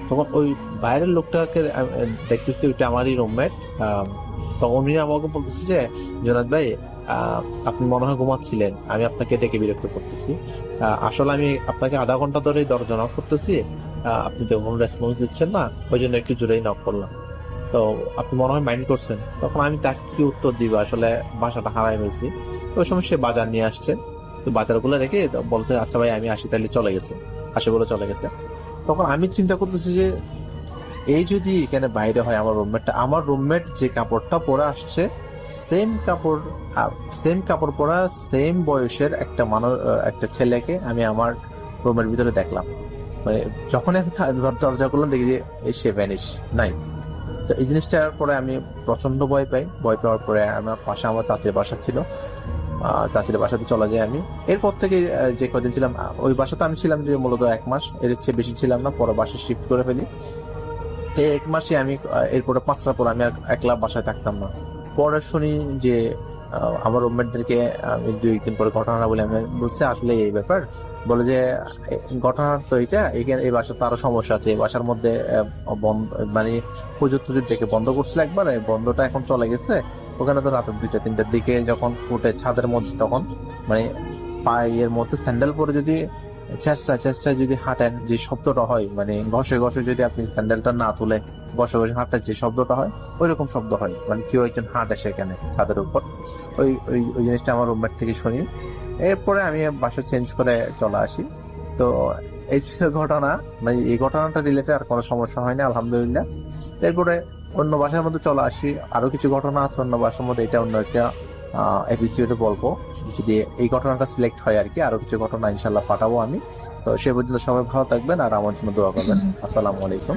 তখন ওই বাইরের লোকটাকে দেখতেছি ওইটা আমারই রুমমেট। তখন উনি আমাকে বলতেছে যে জোনাদ ভাই, আপনি মনে হয় ঘুমাচ্ছিলেন, আমি আপনাকে ডেকে বিরক্ত করতেছি। আসলে আমি আপনাকে আধা ঘন্টা ধরে দরজা নক করতেছি, আপনি তো কোনো রেসপন্স দিচ্ছেন না, ওই জন্য একটু জোরেই নক করলাম। তো আপনি মনে হয় মাইন্ড করছেন। তখন আমি তাকে কি উত্তর দিব, আসলে বাসাটা হারাই ফেলছি। ওই সময় সে বাজার নিয়ে আসছে, তো বাজারগুলো রেখে বলছে আচ্ছা ভাই আমি আসি, তাহলে চলে গেছে, আসে বলে চলে গেছে। তখন আমি চিন্তা করতেছি যে এই যদি এখানে বাইরে হয় আমার রুমমেট যে কাপড়টা পরে আসছে, সেম কাপড় পরা, সেম বয়সের একটা ছেলেকে আমি আমার রুমের ভিতরে দেখলাম। মানে যখন আমি দরজা করলাম দেখি যে সে ভ্যানিশ নাই। তো এই জিনিসটার পরে আমি প্রচন্ড ভয় পাই। ভয় পাওয়ার পরে আমার পাশে আমার চাচির বাসা ছিল, চাচির বাসাতে চলে যাই আমি। এরপর থেকে যে কদিন ছিলাম ওই বাসাতে আমি ছিলাম যে মূলত 1 মাস, এর চেয়ে বেশি ছিলাম না, পরে বাসা শিফট করে ফেলি। এই 1 মাসে আমি এরপরে 5টা পর আমি আর একলা বাসায় থাকতাম না। পরে শুনি যে আমার রুমমেটদেরকে আমি 2 দিন পরে ঘটনা বলে আমি বলছি আসলে এই ব্যাপার, বলে যে ঘটনা তো এই বাসার তো আরো সমস্যা আছে। এই বাসার মধ্যে মানে হুজুর টুজুর দেখে বন্ধ করছিল একবার, বন্ধটা এখন চলে গেছে। ওখানে তো রাতের 2টা 3টার দিকে যখন উঠে ছাদের মধ্যে, তখন মানে পায়ের মধ্যে স্যান্ডেল পরে যদি চেষ্টায় যদি হাঁটেন, যে শব্দটা হয়, মানে ঘষে যদি আপনি স্যান্ডেলটা না তুলে ঘষে হাঁটার যে শব্দটা হয়, ওই রকম শব্দ হয়, মানে কেউ একজন হাঁটে সেখানে ছাদের উপর। ওই জিনিসটা আমার রুমমেট থেকে শুনি। এরপরে আমি বাসা চেঞ্জ করে চলে আসি। তো এই ঘটনা, মানে এই ঘটনাটা রিলেটেড আর কোনো সমস্যা হয়নি আলহামদুলিল্লাহ। এরপরে অন্য বাসার মধ্যে চলে আসি, আরো কিছু ঘটনা আছে অন্য বাসার মধ্যে, এটা অন্য একটা এপিসোডে বলবো, যদি এই ঘটনাটা সিলেক্ট হয় আর কি। আরো কিছু ঘটনা ইনশাল্লাহ পাঠাবো আমি। তো সে পর্যন্ত সবাই ভালো থাকবেন আর আমার জন্য দোয়া করবেন। আসসালামু আলাইকুম।